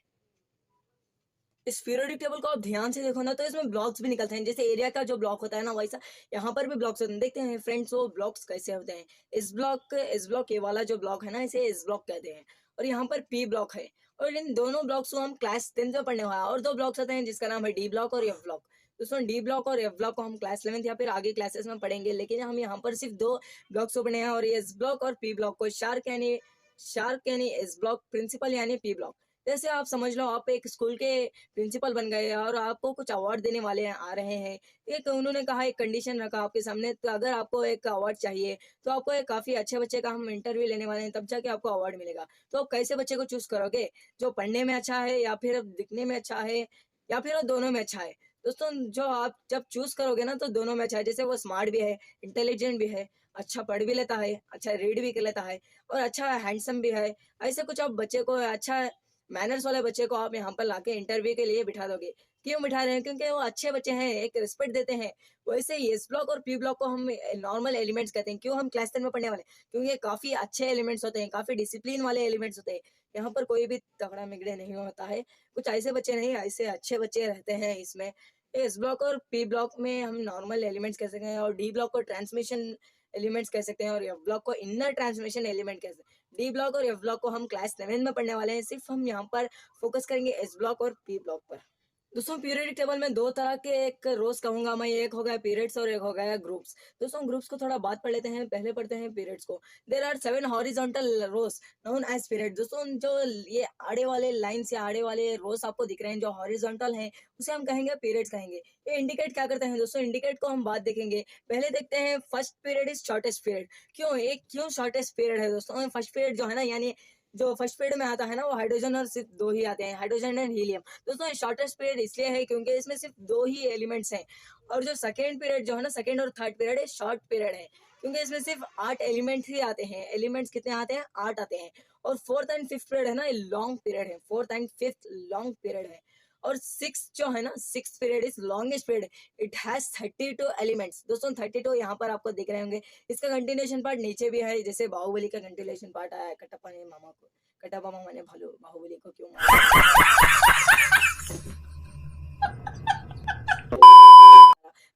इस पीरियोडिक टेबल को आप ध्यान से देखो ना, तो इसमें ब्लॉक्स भी निकलते हैं। जैसे एरिया का जो ब्लॉक होता है ना, वैसा यहाँ पर भी ब्लॉक्स होते हैं। देखते हैं फ्रेंड्स वो ब्लॉक्स कैसे होते हैं। इस ब्लॉक ये वाला जो ब्लॉक है ना, इसे इस ब्लॉक कहते हैं। और यहाँ पर पी ब्लॉक है, और इन दोनों ब्लॉक्स को हम क्लास 10 में पढ़ने वाला है। और दो ब्लॉक्स होते हैं जिसका नाम है डी ब्लॉक और एफ ब्लॉक। दोस्तों डी ब्लॉक और एफ ब्लॉक को हम क्लास 11 या फिर आगे क्लासेस में पढ़ेंगे, लेकिन हम यहाँ पर सिर्फ दो ब्लॉक्स को पढ़े हैं। और एस ब्लॉक और पी ब्लॉक को शार्क यानी एस ब्लॉक, प्रिंसिपल यानी पी ब्लॉक। जैसे आप समझ लो आप एक स्कूल के प्रिंसिपल बन गए और आपको कुछ अवार्ड देने वाले आ रहे हैं। एक उन्होंने कहा, एक कंडीशन रखा आपके सामने, तो अगर आपको एक अवार्ड चाहिए तो आपको एक काफी अच्छे बच्चे का हम इंटरव्यू लेने वाले हैं, तब जाके आपको अवार्ड मिलेगा। तो आप कैसे बच्चे को चूज करोगे, जो पढ़ने में अच्छा है या फिर दिखने में अच्छा है या फिर दोनों में अच्छा है। दोस्तों जो आप जब चूज करोगे ना, तो दोनों में अच्छा है। जैसे वो स्मार्ट भी है, इंटेलिजेंट भी है, अच्छा पढ़ भी लेता है, अच्छा रीड भी कर लेता है, और अच्छा हैंडसम भी है। ऐसे कुछ आप बच्चे को, अच्छा मैनर्स वाले बच्चे को आप यहाँ पर लाके इंटरव्यू के लिए बिठा दोगे। क्यों बिठा रहे हैं, क्योंकि वो अच्छे बच्चे हैं, एक रिस्पेक्ट देते हैं। वैसे एस ब्लॉक और पी ब्लॉक को हम नॉर्मल एलिमेंट्स कहते हैं। क्यों हम क्लास 10 में पढ़ने वाले, क्योंकि ये काफी अच्छे एलिमेंट्स होते हैं, काफी डिसिप्लिन वाले एलिमेंट्स होते हैं। यहाँ पर कोई भी तगड़ा मिगड़े नहीं होता है, कुछ ऐसे बच्चे नहीं, ऐसे अच्छे बच्चे रहते हैं इसमें। एस ब्लॉक और पी ब्लॉक में हम नॉर्मल एलिमेंट्स कह सकते हैं, और डी ब्लॉक को ट्रांसमिशन एलिमेंट्स कह सकते हैं, और एफ ब्लॉक को इनर ट्रांसमिशन एलिमेंट कह सकते हैं। डी ब्लॉक और एफ ब्लॉक को हम क्लास 11 में पढ़ने वाले हैं। सिर्फ हम यहाँ पर फोकस करेंगे एस ब्लॉक और पी ब्लॉक पर। दोस्तों पीरियडिक टेबल में दो तरह के एक रोज कहूंगा मैं, एक हो गया पीरियड्स और एक हो गया ग्रुप्स। दोस्तों ग्रुप्स को थोड़ा बात पढ़ लेते हैं, पहले पढ़ते हैं पीरियड्स को। There are 7 horizontal rows known as period. दोस्तों जो ये आड़े वाले लाइन से आड़े वाले रोज आपको दिख रहे हैं जो हॉरिजॉन्टल हैं, उसे हम कहेंगे पीरियड्स कहेंगे। ये इंडिकेट क्या करते हैं दोस्तों, इंडिकेट को हम बात देखेंगे। पहले देखते हैं first period is shortest period. क्यों शॉर्टेस्ट पीरियड है दोस्तों। फर्स्ट पीरियड जो है ना, यानी जो फर्स्ट पीरियड में आता है ना, वो हाइड्रोजन और सिर्फ दो ही आते हैं, हाइड्रोजन एंड हीलियम। दोस्तों शॉर्टेस्ट पीरियड इसलिए है क्योंकि इसमें सिर्फ दो ही एलिमेंट्स हैं। और जो सेकेंड पीरियड जो है ना, सेकेंड और थर्ड पीरियड है, शॉर्ट पीरियड है, क्योंकि इसमें सिर्फ 8 एलिमेंट्स ही आते हैं। एलिमेंट्स कितने आते हैं, 8 आते हैं। और फोर्थ एंड फिफ्थ पीरियड है ना, लॉन्ग पीरियड है, fourth and fifth long period है। और सिक्स जो है ना, six period is longest period, it has 32 elements. दोस्तों 32 यहाँ पर आपको दिख रहे होंगे। इसका कंटिन्यूएशन पार्ट नीचे भी है, जैसे बाहुबली का कंटिन्यूएशन पार्ट आया है, कटप्पा मामा ने बाहुबली को क्यों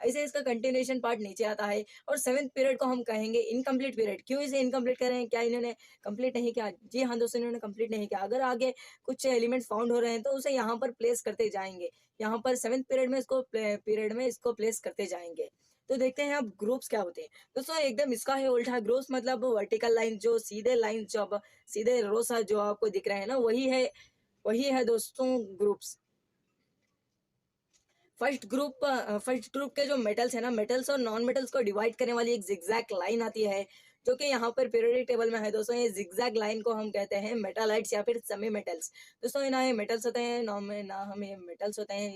ऐसे इसका कंटिन्यूएशन पार्ट नीचे आता है। और 7th पीरियड को हम कहेंगे इनकम्प्लीट पीरियड। क्यों इसे इनकम्प्लीट कर रहे हैं, क्या इन्होंने कंप्लीट नहीं किया? जी हाँ दोस्तों, इन्होंने कंप्लीट नहीं किया। अगर आगे कुछ एलिमेंट्स फाउंड हो रहे हैं तो उसे यहाँ पर प्लेस करते जाएंगे, यहाँ पर 7th पीरियड में इसको प्लेस करते जाएंगे। तो देखते हैं अब ग्रुप्स क्या होते हैं। दोस्तों एकदम इसका है उल्टा। ग्रुप्स मतलब वर्टिकल लाइन, जो सीधे लाइन, जो सीधे रोस जो आपको दिख रहे हैं ना, वही है दोस्तों ग्रुप्स। फर्स्ट ग्रुप के जो मेटल्स है ना, मेटल्स और नॉन मेटल्स को डिवाइड करने वाली एक जिगजैग लाइन आती है, जो कि यहाँ पर पीरियोडिक टेबल में है दोस्तों। ये जिगजैग लाइन को हम कहते हैं मेटालाइट्स या फिर सेमी मेटल्स। दोस्तों ना ये मेटल्स होते हैं ना हमें मेटल्स होते हैं।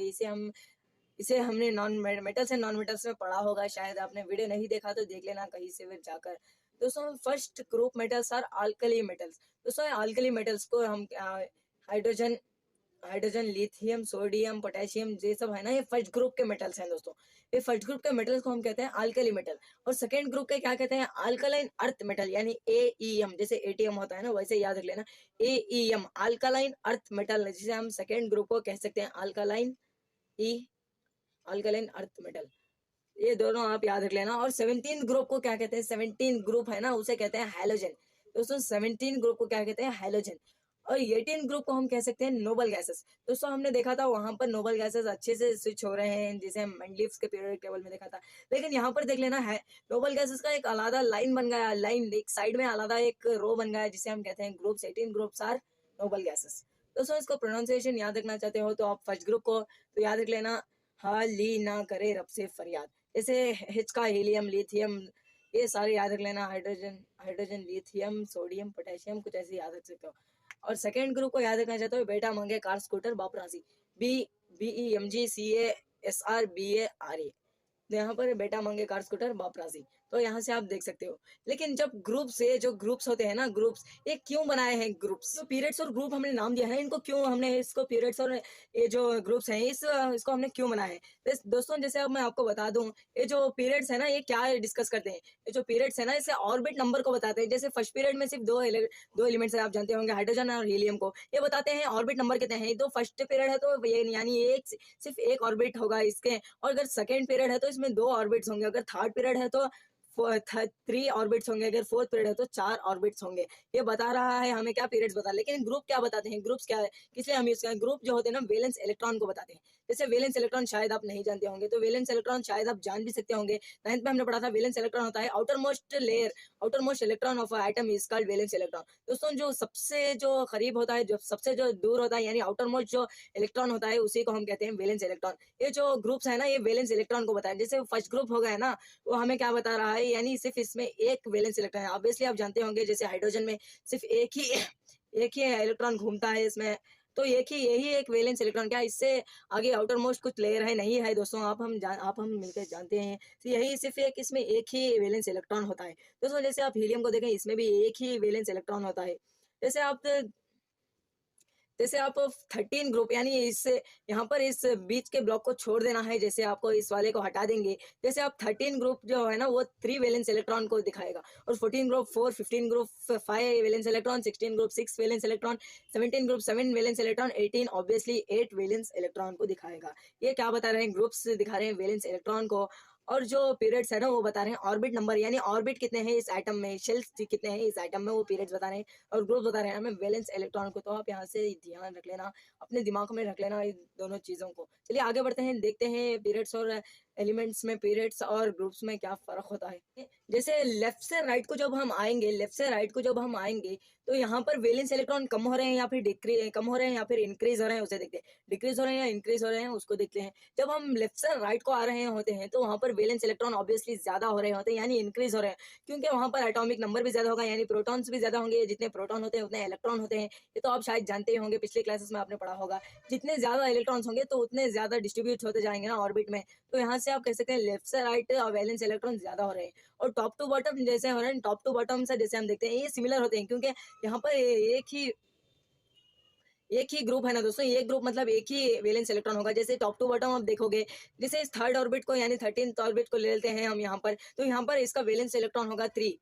इसे हमने non metals and non metals में पढ़ा होगा, शायद आपने वीडियो नहीं देखा तो देख लेना कहीं से फिर जाकर। दोस्तों first group metals are alkali metals. दोस्तों अल्कली मेटल्स को हम hydrogen hydrogen lithium sodium potassium ये सब है ना, ये फर्स्ट ग्रुप के मेटल्स हैं दोस्तों। ये फर्स्ट ग्रुप के मेटल्स को हम कहते हैं अल्कली मेटल। और सेकंड ग्रुप के क्या कहते हैं, अल्कलाइन अर्थ मेटल यानी AEM। जैसे ATM होता है ना, वैसे याद रख लेना AEM अल्कलाइन अर्थ मेटल, जिसे हम सेकंड ग्रुप को कह सकते हैं अल्कलाइन अर्थ मेटल। ये दोनों आप याद रख लेना। और 17 ग्रुप को क्या कहते हैं, 17 ग्रुप है ना उसे कहते हैं हैलोजन। दोस्तों 17 ग्रुप को क्या कहते हैं, हैलोजन। और 18 ग्रुप को हम कह सकते हैं नोबल गैसेस। दोस्तों हमने देखा था वहां पर नोबल गैसेस अच्छे से स्विच हो रहे हैं, जिसे हम मेंडलीव्स के पीरियोडिक टेबल में देखा था। लेकिन यहाँ पर देख लेना है नोबल गैसेस का एक अलग लाइन बन गया, लाइन एक साइड में अलग एक रो बन गया, जिसे हम कहते हैं groups. 18 groups are noble gases. दोस्तों इसको प्रोनाउंसिएशन याद रखना चाहते हो तो आप फर्स्ट ग्रुप को तो याद रख लेना हाली ना करे रब से फरियाद। जैसे H का हीलियम लिथियम, ये सारे याद रख लेना। हाइड्रोजन लिथियम सोडियम पोटेशियम, कुछ ऐसे याद रख सकते हो। और सेकेंड ग्रुप को याद रखना चाहते हो बेटा मंगे कार स्कूटर बाप राशि, BEMGCASRBARA। तो यहाँ पर बेटा मंगे कार स्कूटर बाप राशि, तो यहाँ से आप देख सकते हो। लेकिन जब ग्रुप्स है, जो ग्रुप्स होते हैं ना, ग्रुप्स ये क्यों बनाए हैं ग्रुप्स, तो पीरियड्स और ग्रुप हमने नाम दिया है इनको, क्यों हमने इसको पीरियड्स और ये जो ग्रुप्स हैं इसको हमने क्यों बनाया है। दोस्तों जैसे अब मैं आपको बता दूं, ये जो पीरियड्स है ना ये क्या डिस्कस करते हैं। ये जो पीरियड्स है ना इसे ऑर्बिट नंबर को बताते हैं। जैसे फर्स्ट पीरियड में सिर्फ दो एलिमेंट्स है, आप जानते होंगे हाइड्रोजन और हीलियम को, ये बताते हैं ऑर्बिट नंबर कितने हैं। तो फर्स्ट पीरियड है तो ये यानी सिर्फ एक ऑर्बिट होगा इसके। और अगर सेकेंड पीरियड है तो इसमें 2 ऑर्बिट्स होंगे, अगर थर्ड पीरियड है तो 3 ऑर्बिट्स होंगे, अगर फोर्थ पीरियड है तो 4 ऑर्बिट्स होंगे। ये बता रहा है हमें क्या, पीरियड्स बता। लेकिन ग्रुप क्या बताते हैं, ग्रुप्स क्या है, किसलिए हम यूज करें। ग्रुप जो होते हैं ना वैलेंस इलेक्ट्रॉन को बताते हैं। जैसे वैलेंस इलेक्ट्रॉन शायद आप नहीं जानते होंगे, तो वैलेंस इलेक्ट्रॉन शायद आप जान भी सकते होंगे। 9th में हमने पढ़ा था वैलेंस इलेक्ट्रॉन होता है outer most electron of atom is called valence electron. दोस्तों जो सबसे जो करीब होता है, जो सबसे जो दूर होता है, यानी आउटर मोस्ट जो इलेक्ट्रॉन होता है उसी को हम कहते हैं वैलेंस इलेक्ट्रॉन। ये जो ग्रुप्स है ना ये वैलेंस इलेक्ट्रॉन को बताए। जैसे फर्स्ट ग्रुप हो गया ना, वो हमें क्या बता रहा है, यानी सिर्फ इसमें एक वैलेंस इलेक्ट्रॉन है। ऑब्वियसली आप जानते होंगे जैसे हाइड्रोजन में सिर्फ एक ही इलेक्ट्रॉन घूमता है इसमें, तो यही एक वैलेंस इलेक्ट्रॉन। क्या इससे आगे आउटर मोस्ट कुछ लेयर है, नहीं है दोस्तों। आप हम मिलकर जानते हैं, तो यही सिर्फ इसमें एक ही वैलेंस इलेक्ट्रॉन होता है दोस्तों। जैसे आप हीलियम को देखें, इसमें भी एक ही वैलेंस इलेक्ट्रॉन होता है। जैसे आप 13 ग्रुप यानी इससे यहाँ पर इस बीच के ब्लॉक को छोड़ देना है, जैसे आपको इस वाले को हटा देंगे। जैसे आप 13 ग्रुप जो है ना वो 3 वैलेंस इलेक्ट्रॉन को दिखाएगा, और 14 group 4, 15 group 5 valence electron, 16 group 6 valence electron, 17 group 7 valence electron, 18 obviously 8 valence electron को दिखाएगा। ये क्या बता रहे हैं, ग्रुप्स दिखा रहे हैं वैलेंस इलेक्ट्रॉन को। और जो पीरियड्स है ना वो बता रहे हैं ऑर्बिट नंबर, यानी ऑर्बिट कितने हैं इस एटम में, शेल्स कितने हैं इस एटम में, वो पीरियड्स बता रहे हैं। और ग्रुप बता रहे हैं हमें वैलेंस इलेक्ट्रॉन को। तो आप यहाँ से ध्यान रख लेना, अपने दिमाग में रख लेना इन दोनों चीजों को। चलिए आगे बढ़ते हैं, देखते हैं पीरियड्स और एलिमेंट्स में, पीरियड्स और ग्रुप्स में क्या फर्क होता है। जैसे लेफ्ट से राइट को जब हम आएंगे तो यहाँ पर वैलेंस इलेक्ट्रॉन कम हो रहे हैं या फिर कम हो रहे हैं या फिर इंक्रीज हो रहे हैं, उसे देखते हैं। डिक्रीज हो रहे हैं या इंक्रीज हो रहे हैं उसको देखते हैं। जब हम लेफ्ट से राइट को आ रहे होते हैं तो वहां पर वैलेंस इलेक्ट्रॉन ऑब्वियसली ज्यादा हो रहे होते हैं, यानी इंक्रीज हो रहे हैं, क्योंकि वहां पर एटॉमिक नंबर भी ज्यादा होगा, यानी प्रोटॉन्स भी ज्यादा होंगे। जितने प्रोटॉन होते हैं उतने इलेक्ट्रॉन होते हैं, ये तो आप शायद जानते ही होंगे, पिछले क्लासेस में आपने पढ़ा होगा। जितने ज्यादा इलेक्ट्रॉन्स होंगे तो उतने ज्यादा डिस्ट्रीब्यूट होते जाएंगे ना ऑर्बिट में। तो यहाँ से आप कह सकते हैं लेफ्ट से राइट वैलेंस इलेक्ट्रॉन ज्यादा हो रहे हैं। और टॉप टू बॉटम जैसे हो रहे हैं, टॉप टू बॉटम से जैसे हम देखते हैं ये सिमिलर होते हैं, क्योंकि यहाँ पर एक ही ग्रुप है ना दोस्तों। एक ग्रुप मतलब एक ही वैलेंस इलेक्ट्रॉन होगा। जैसे टॉप टू बॉटम आप देखोगे, जैसे इस थर्ड ऑर्बिट को यानी 13th ऑर्बिट को ले लेते हैं हम यहाँ पर, तो यहाँ पर इसका वैलेंस इलेक्ट्रॉन होगा 3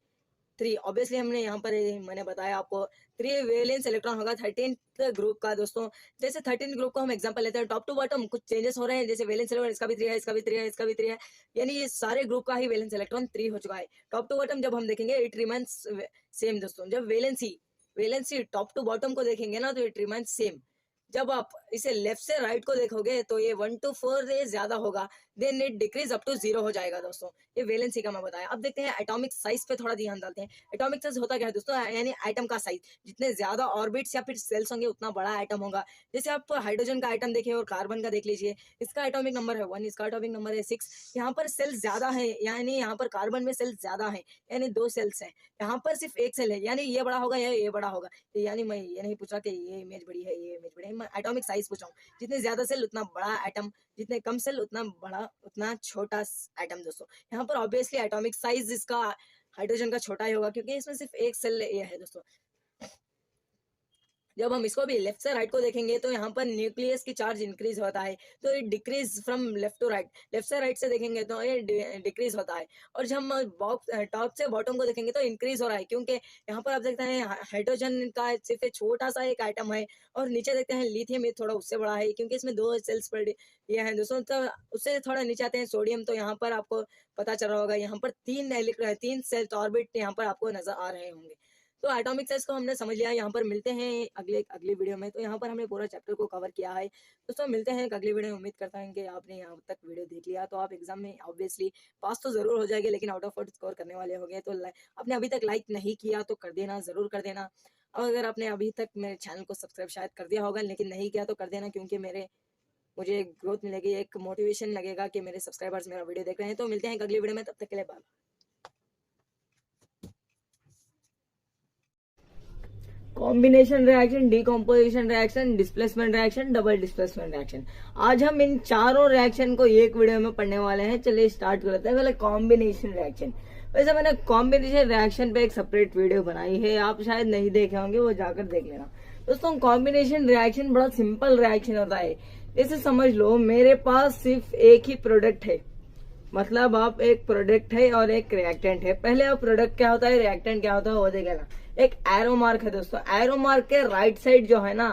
ऑब्वियसली हमने यहाँ पर मैंने बताया आपको 3 वैलेंस इलेक्ट्रॉन होगा 13th ग्रुप का दोस्तों। जैसे 13th ग्रुप को हम एग्जांपल लेते हैं, टॉप टू बॉटम कुछ चेंजेस हो रहे हैं, जैसे वैलेंस इलेक्ट्रॉन इसका भी 3 है, इसका भी 3 है, इसका भी 3 है, यानी ये सारे ग्रुप का ही वैलेंस इलेक्ट्रॉन 3 हो चुका है। टॉप टू बॉटम जब हम देखेंगे इट रिमेंस सेम दोस्तों। जब वैलेंसी टॉप टू बॉटम को देखेंगे ना तो इट रिमेंस सेम। जब आप इसे लेफ्ट से राइट को देखोगे तो ये 1 to 4 से ज्यादा होगा, then it decreases up to 0 हो जाएगा दोस्तों। ये वैलेंसी का मैं बताया। अब देखते हैं एटॉमिक साइज पे थोड़ा ध्यान डालते हैं। एटॉमिक साइज होता क्या है दोस्तों, यानी एटम का साइज। जितने ज्यादा ऑर्बिट्स या फिर सेल्स होंगे उतना बड़ा एटम होगा। जैसे आप हाइड्रोजन का एटम देखिए और कार्बन का देख लीजिए, इसका एटॉमिक नंबर है 1, इसका एटॉमिक नंबर है 6। यहाँ पर सेल्स ज्यादा है, यानी यहाँ पर कार्बन में सेल्स ज्यादा है, यानी 2 सेल्स है। यहाँ पर सिर्फ 1 सेल है, यानी ये बड़ा होगा या ये बड़ा होगा। यानी मैं ये नहीं पूछ रहा कि ये इमेज बड़ी है ये इमेज बड़ी है, मैं एटॉमिक साइज पूछ रहा हूँ। जितने ज्यादा सेल उतना बड़ा एटम, जितने कम सेल उतना बड़ा उतना छोटा एटम दोस्तों। यहाँ पर ऑब्वियसली एटॉमिक साइज इसका हाइड्रोजन का छोटा ही होगा, क्योंकि इसमें सिर्फ 1 सेल ये है दोस्तों। जब हम इसको भी लेफ्ट से राइट को देखेंगे तो यहाँ पर न्यूक्लियस की चार्ज इंक्रीज होता है, तो ये decreases from left to right. Left से राइट से देखेंगे तो ये डिक्रीज होता है। और जब हम बॉक्स टॉप से बॉटम को देखेंगे तो इंक्रीज हो रहा है, क्योंकि यहाँ पर आप देखते हैं हाइड्रोजन का सिर्फ एक छोटा सा एक आइटम है। और नीचे देखते हैं लिथियम, ये थोड़ा उससे बड़ा है, क्योंकि इसमें 2 सेल्स पर ये है दोस्तों। तो उससे थोड़ा नीचे आते हैं सोडियम, तो यहाँ पर आपको पता चल रहा होगा यहाँ पर 3 सेल ऑर्बिट यहाँ पर आपको नजर आ रहे होंगे। तो एटॉमिक साइज को हमने समझ लिया। यहाँ पर मिलते हैं अगली वीडियो में। तो यहाँ पर हमने पूरा चैप्टर को कवर किया है दोस्तों। मिलते हैं अगली वीडियो में। उम्मीद करता हूँ कि आपने यहाँ तक वीडियो देख लिया तो आप एग्जाम में ऑब्वियसली पास तो जरूर हो जाएंगे, लेकिन आउट ऑफ 40 स्कोर करने वाले हो गए। तो आपने अभी तक लाइक नहीं किया तो कर देना, जरूर कर देना। और अगर आपने अभी तक मेरे चैनल को सब्सक्राइब शायद कर दिया होगा लेकिन नहीं किया तो कर देना, क्योंकि मुझे ग्रोथ मिलेगी, एक मोटिवेशन लगेगा कि मेरे सब्सक्राइबर्स मेरा वीडियो देख रहे हैं। तो मिलते हैं अगली वीडियो में, तब तक के लिए bye. Combination reaction, decomposition reaction, displacement reaction, double displacement reaction, आज हम इन चारों रिएक्शन को एक वीडियो में पढ़ने वाले हैं। चलिए स्टार्ट करते हैं। पहले कॉम्बिनेशन रिएक्शन। वैसे मैंने कॉम्बिनेशन रिएक्शन पे एक सेपरेट वीडियो बनाई है, आप शायद नहीं देखे होंगे, वो जाकर देख लेना दोस्तों। कॉम्बिनेशन रिएक्शन बड़ा सिंपल रिएक्शन होता है। जैसे समझ लो मेरे पास सिर्फ एक ही प्रोडक्ट है, मतलब आप एक प्रोडक्ट है और एक रिएक्टेंट है। पहले आप प्रोडक्ट क्या होता है, रिएक्टेंट क्या होता है वो देखेगा। एक एरो मार्क है दोस्तों, एरो मार्क के राइट साइड जो है ना,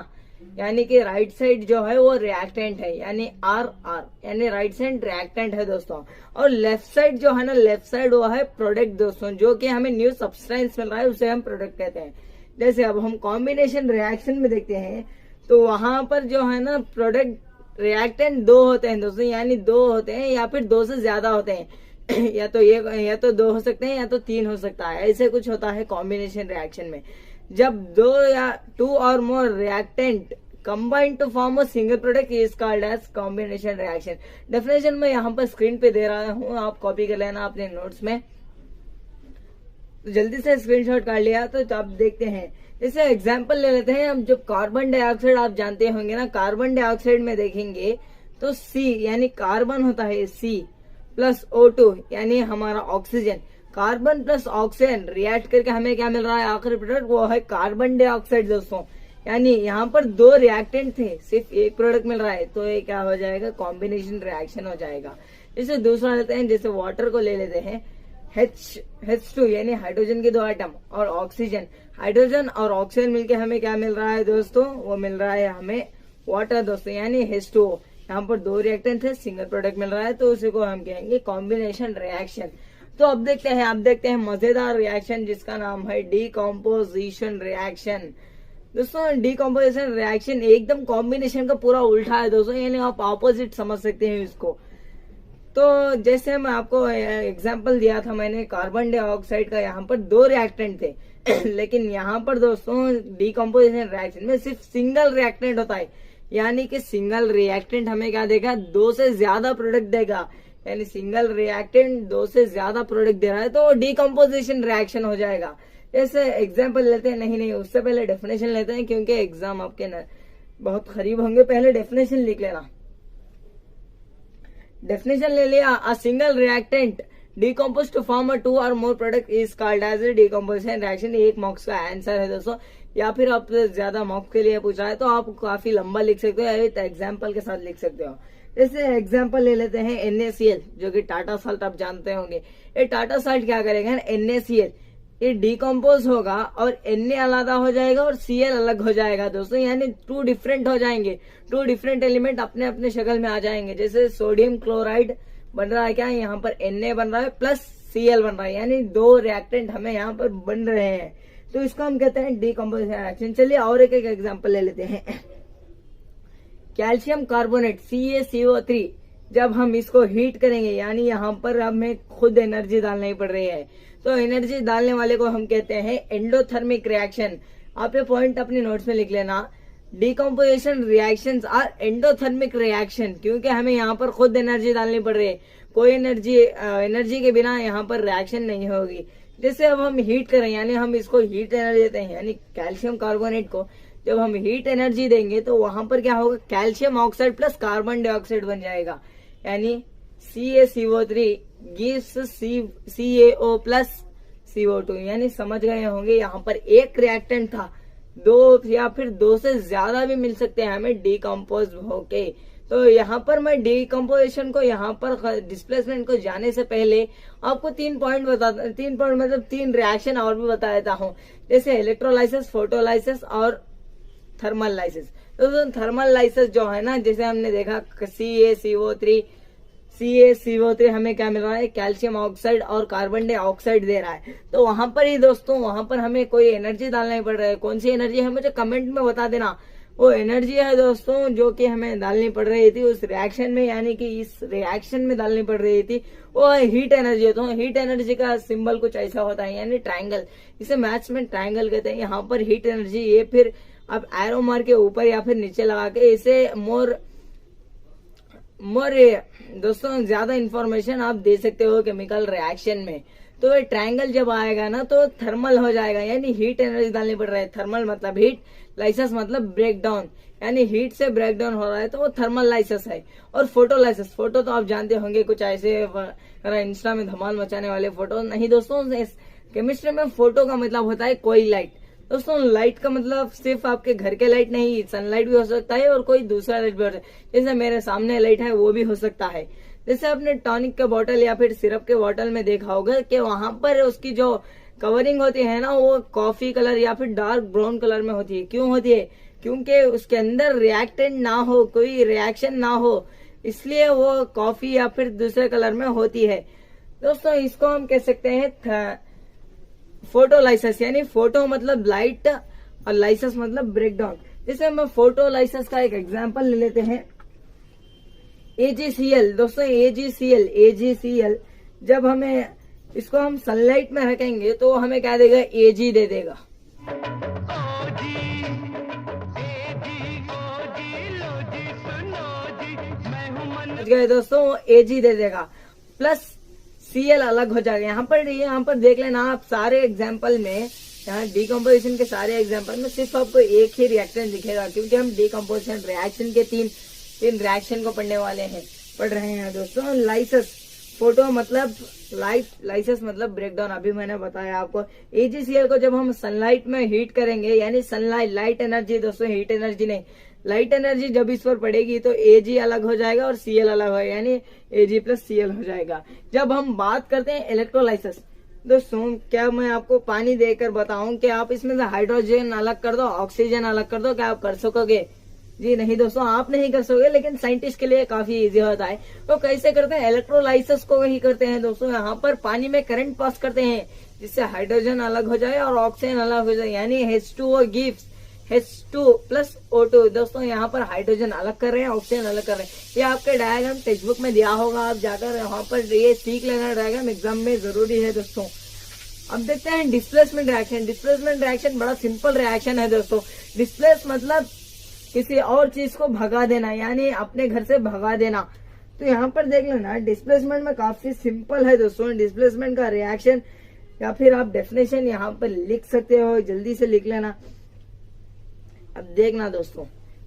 यानी कि राइट साइड जो है वो रिएक्टेंट है, यानी आर आर, यानी राइट साइड रिएक्टेंट है दोस्तों। और लेफ्ट साइड जो है ना, लेफ्ट साइड वो है प्रोडक्ट दोस्तों, जो कि हमें न्यू सब्सटेंस मिल रहा है उसे हम प्रोडक्ट कहते हैं। जैसे अब हम कॉम्बिनेशन रिएक्शन में देखते हैं तो वहां पर जो है ना प्रोडक्ट रिएक्टेंट 2 होते हैं दोस्तों, यानी 2 होते हैं या फिर 2 से ज्यादा होते हैं या तो 2 हो सकते हैं या तो 3 हो सकता है, ऐसे कुछ होता है कॉम्बिनेशन रिएक्शन में। जब 2 या 2 और more reactant combine to form a single product is called as combination reaction. Definition में यहाँ पर स्क्रीन पे दे रहा हूँ, आप कॉपी कर लेना अपने नोट्स में। तो जल्दी से स्क्रीनशॉट कर लिया तो आप देखते हैं। जैसे एग्जांपल ले लेते हैं हम, जो कार्बन डाइऑक्साइड आप जानते होंगे ना, कार्बन डाइऑक्साइड में देखेंगे तो C यानी कार्बन होता है C प्लस O2 यानी हमारा oxygen. Carbon plus oxygen react करके हमें क्या मिल रहा है, आखिरी प्रोडक्ट वो है कार्बन डाइऑक्साइड दोस्तों। यानी यहाँ पर 2 रिएक्टेंट थे, सिर्फ एक प्रोडक्ट मिल रहा है, तो ये क्या हो जाएगा, कॉम्बिनेशन रिएक्शन हो जाएगा। जैसे दूसरा लेते हैं, जैसे वाटर को ले लेते हैं, H2 यानी हाइड्रोजन के 2 आइटम और ऑक्सीजन। हाइड्रोजन और ऑक्सीजन मिलके हमें क्या मिल रहा है दोस्तों, वो मिल रहा है हमें वाटर दोस्तों, यानी H2O। यहाँ पर 2 रिएक्टेंट थे, सिंगल प्रोडक्ट मिल रहा है, तो उसी को हम कहेंगे कॉम्बिनेशन रिएक्शन। तो अब देखते हैं मजेदार रिएक्शन जिसका नाम है डीकम्पोजिशन रिएक्शन। दोस्तों डीकम्पोजिशन रिएक्शन एकदम कॉम्बिनेशन का पूरा उल्टा है दोस्तों, यानी आप ऑपोजिट समझ सकते हैं इसको। तो जैसे मैं आपको एग्जांपल दिया था मैंने कार्बन डाइऑक्साइड का, यहाँ पर 2 रिएक्टेंट थे लेकिन यहाँ पर दोस्तों डीकम्पोजिशन रिएक्शन में सिर्फ सिंगल रिएक्टेंट होता है, यानी कि सिंगल रिएक्टेंट हमें क्या देगा, 2 से ज्यादा प्रोडक्ट देगा। यानी सिंगल रिएक्टेंट 2 से ज्यादा प्रोडक्ट दे रहा है तो डीकम्पोजिशन रिएक्शन हो जाएगा। जैसे एग्जाम्पल लेते हैं, नहीं उससे पहले डेफिनेशन लेते हैं, क्योंकि एग्जाम आपके बहुत करीब होंगे। पहले डेफिनेशन लिख लेना। डेफिनेशन ले लिया, a single reactant decompose to form a 2 और more product is called as a decomposition reaction. 1 marks का आंसर है दोस्तों, या फिर आप ज्यादा मार्क्स के लिए पूछा है तो आप काफी लंबा लिख सकते हो या एग्जाम्पल के साथ लिख सकते हो। जैसे एग्जाम्पल ले लेते हैं NaCl, जो कि टाटा साल्ट आप जानते होंगे। ये टाटा साल्ट क्या करेगा, NaCl ये डिकम्पोज होगा और Na अलग हो जाएगा और Cl अलग हो जाएगा दोस्तों, यानी 2 डिफरेंट हो जाएंगे। 2 डिफरेंट एलिमेंट अपने अपने शक्ल में आ जाएंगे। जैसे सोडियम क्लोराइड बन रहा है, क्या यहाँ पर Na बन रहा है प्लस Cl बन रहा है, यानी 2 रिएक्टेंट हमें यहाँ पर बन रहे हैं, तो इसको हम कहते हैं डीकम्पोजिशन रिएक्शन। चलिए और एक एग्जाम्पल ले लेते हैं। कैल्शियम कार्बोनेट CaCO3 जब हम इसको हीट करेंगे, यानी यहाँ पर हमें खुद एनर्जी डालनी पड़ रही है, तो एनर्जी डालने वाले को हम कहते हैं एंडोथर्मिक रिएक्शन। आप ये पॉइंट अपने नोट्स में लिख लेना, decomposition reactions are endothermic reaction, क्योंकि हमें यहाँ पर खुद एनर्जी डालनी पड़ रही है। कोई एनर्जी के बिना यहाँ पर रिएक्शन नहीं होगी। जैसे अब हम हीट करें, यानी हम इसको हीट एनर्जी देते हैं, यानी कैल्शियम कार्बोनेट को जब हम हीट एनर्जी देंगे तो वहां पर क्या होगा, calcium oxide plus carbon dioxide बन जाएगा, यानी CaCO3 gives CaO plus CO2। यानी समझ गए होंगे, यहाँ पर एक रिएक्टेंट था, दो या फिर दो से ज्यादा भी मिल सकते हैं हमें डिकम्पोज होके। तो यहाँ पर मैं डिकम्पोजिशन को, यहाँ पर डिस्प्लेसमेंट को जाने से पहले आपको 3 पॉइंट मतलब 3 रिएक्शन और भी बता देता हूँ, जैसे इलेक्ट्रोलाइसिस, फोटोलाइसिस और थर्मल लाइसिस। तो थर्मल लाइसिस जो है ना, जैसे हमने देखा CaCO3 हमें क्या मिल रहा है, कैल्शियम ऑक्साइड और कार्बन डाइऑक्साइड दे रहा है। तो वहां पर ही दोस्तों, वहां पर हमें कोई एनर्जी डालना पड़ रहा है। कौन सी एनर्जी है मुझे कमेंट में बता देना। वो एनर्जी है दोस्तों जो कि हमें डालनी पड़ रही थी उस रिएक्शन में, यानी कि इस रिएक्शन में डालनी पड़ रही थी, वो हीट एनर्जी। तो हीट एनर्जी का सिंबल कुछ ऐसा होता है, यानी ट्रायंगल, इसे मैथ्स में ट्रायंगल कहते हैं। यहाँ पर हीट एनर्जी, ये फिर आप एरो मार के ऊपर या फिर नीचे लगा के इसे मोर दोस्तों ज्यादा इंफॉर्मेशन आप दे सकते हो केमिकल रिएक्शन में। तो ये ट्रायंगल जब आएगा ना तो थर्मल हो जाएगा, यानी हीट एनर्जी डालनी पड़ रहा है। थर्मल मतलब हीट, लाइसिस मतलब ब्रेक डाउन, यानी हीट से ब्रेक डाउन हो रहा है, तो वो थर्मल लाइसिस है। और फोटोलाइसिस, फोटो तो आप जानते होंगे, कुछ ऐसे इंस्टा में धमाल मचाने वाले फोटो नहीं दोस्तों। केमिस्ट्री में फोटो का मतलब होता है कोई लाइट। दोस्तों लाइट का मतलब सिर्फ आपके घर के लाइट नहीं, सनलाइट भी हो सकता है और कोई दूसरा लाइट भी हो सकता है। जैसे मेरे सामने लाइट है वो भी हो सकता है। जैसे आपने टॉनिक के बॉटल या फिर सिरप के बॉटल में देखा होगा कि वहां पर उसकी जो कवरिंग होती है ना, वो कॉफी कलर या फिर डार्क ब्राउन कलर में होती है। क्यों होती है? क्योंकि उसके अंदर रिएक्टेंट ना हो, कोई रिएक्शन ना हो, इसलिए वो कॉफी या फिर दूसरे कलर में होती है। दोस्तों इसको हम कह सकते हैं फोटोलाइसिस, यानी फोटो मतलब लाइट और लाइसिस मतलब ब्रेकडाउन। जैसे हम फोटोलाइसिस का एक एग्जांपल ले लेते हैं, AgCl। दोस्तों AgCl जब हमें इसको हम सनलाइट में रखेंगे तो हमें क्या देगा, Ag दे देगा। गए दोस्तों, Ag दे देगा प्लस Cl अलग हो जाएगा। यहाँ पर देख लेना आप, सारे एग्जाम्पल में, यहाँ डिकम्पोजिशन के सारे एग्जाम्पल में सिर्फ आपको एक ही रिएक्शन दिखेगा, क्योंकि हम डिकम्पोजिशन रिएक्शन के तीन रिएक्शन को पढ़ रहे हैं दोस्तों। लाइसिस, फोटो मतलब लाइट, लाइसिस मतलब ब्रेकडाउन, अभी मैंने बताया आपको। AgCl को जब हम सनलाइट में हीट करेंगे, यानी सनलाइट लाइट एनर्जी दोस्तों, हीट एनर्जी नहीं, लाइट एनर्जी जब इस पर पड़ेगी तो Ag अलग हो जाएगा और Cl अलग हो, यानी Ag प्लस Cl हो जाएगा। जब हम बात करते हैं इलेक्ट्रोलाइसिस, दोस्तों क्या मैं आपको पानी देकर बताऊं कि आप इसमें से हाइड्रोजन अलग कर दो, ऑक्सीजन अलग कर दो, क्या आप कर सकोगे? जी नहीं दोस्तों, आप नहीं कर सकोगे, लेकिन साइंटिस्ट के लिए काफी इजी होता है। तो कैसे करते हैं? इलेक्ट्रोलाइसिस को ही करते हैं दोस्तों। यहाँ पर पानी में करंट पास करते हैं जिससे हाइड्रोजन अलग हो जाए और ऑक्सीजन अलग हो जाए, यानी H2O gives H2 plus O2। दोस्तों यहाँ पर हाइड्रोजन अलग कर रहे हैं, ऑक्सीजन अलग कर रहे हैं। ये आपके डायग्राम टेक्स्ट बुक में दिया होगा, आप जाकर यहाँ पर ये सीख लेना, डायग्राम एग्जाम में जरूरी है दोस्तों। अब देखते हैं डिस्प्लेसमेंट रिएक्शन। डिस्प्लेसमेंट रिएक्शन बड़ा सिंपल रिएक्शन है दोस्तों। डिस्प्लेस मतलब किसी और चीज को भगा देना, यानी अपने घर से भगा देना। तो यहाँ पर देख लेना, डिस्प्लेसमेंट में काफी सिंपल है दोस्तों। डिस्प्लेसमेंट का रिएक्शन या फिर आप डेफिनेशन यहाँ पर लिख सकते हो, जल्दी से लिख लेना। अब देखना दोस्तों,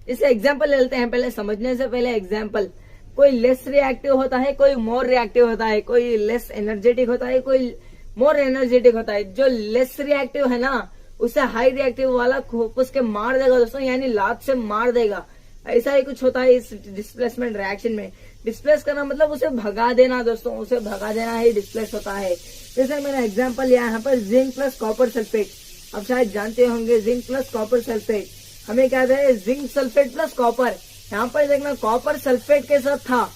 इसे एग्जाम्पल ले लेते हैं। पहले समझने से पहले एग्जाम्पल, कोई लेस रिएक्टिव होता है, कोई मोर रिएक्टिव होता है, कोई लेस एनर्जेटिक होता है, कोई मोर एनर्जेटिक होता है। जो लेस रिएक्टिव है ना, उसे हाई रिएक्टिव वाला खोपस के मार देगा दोस्तों, यानी लात से मार देगा। ऐसा ही कुछ होता है इस डिस्प्लेसमेंट रिएक्शन में। डिस्प्लेस करना मतलब उसे भगा देना दोस्तों, उसे भगा देना ही डिस्प्लेस होता है। जैसे मैंने एग्जांपल लिया यहाँ पर जिंक प्लस कॉपर सल्फेट। अब शायद जानते होंगे जिंक प्लस कॉपर सल्फेट हमें क्या है, जिंक सल्फेट प्लस कॉपर। यहाँ पर देखना कॉपर सल्फेट के साथ था,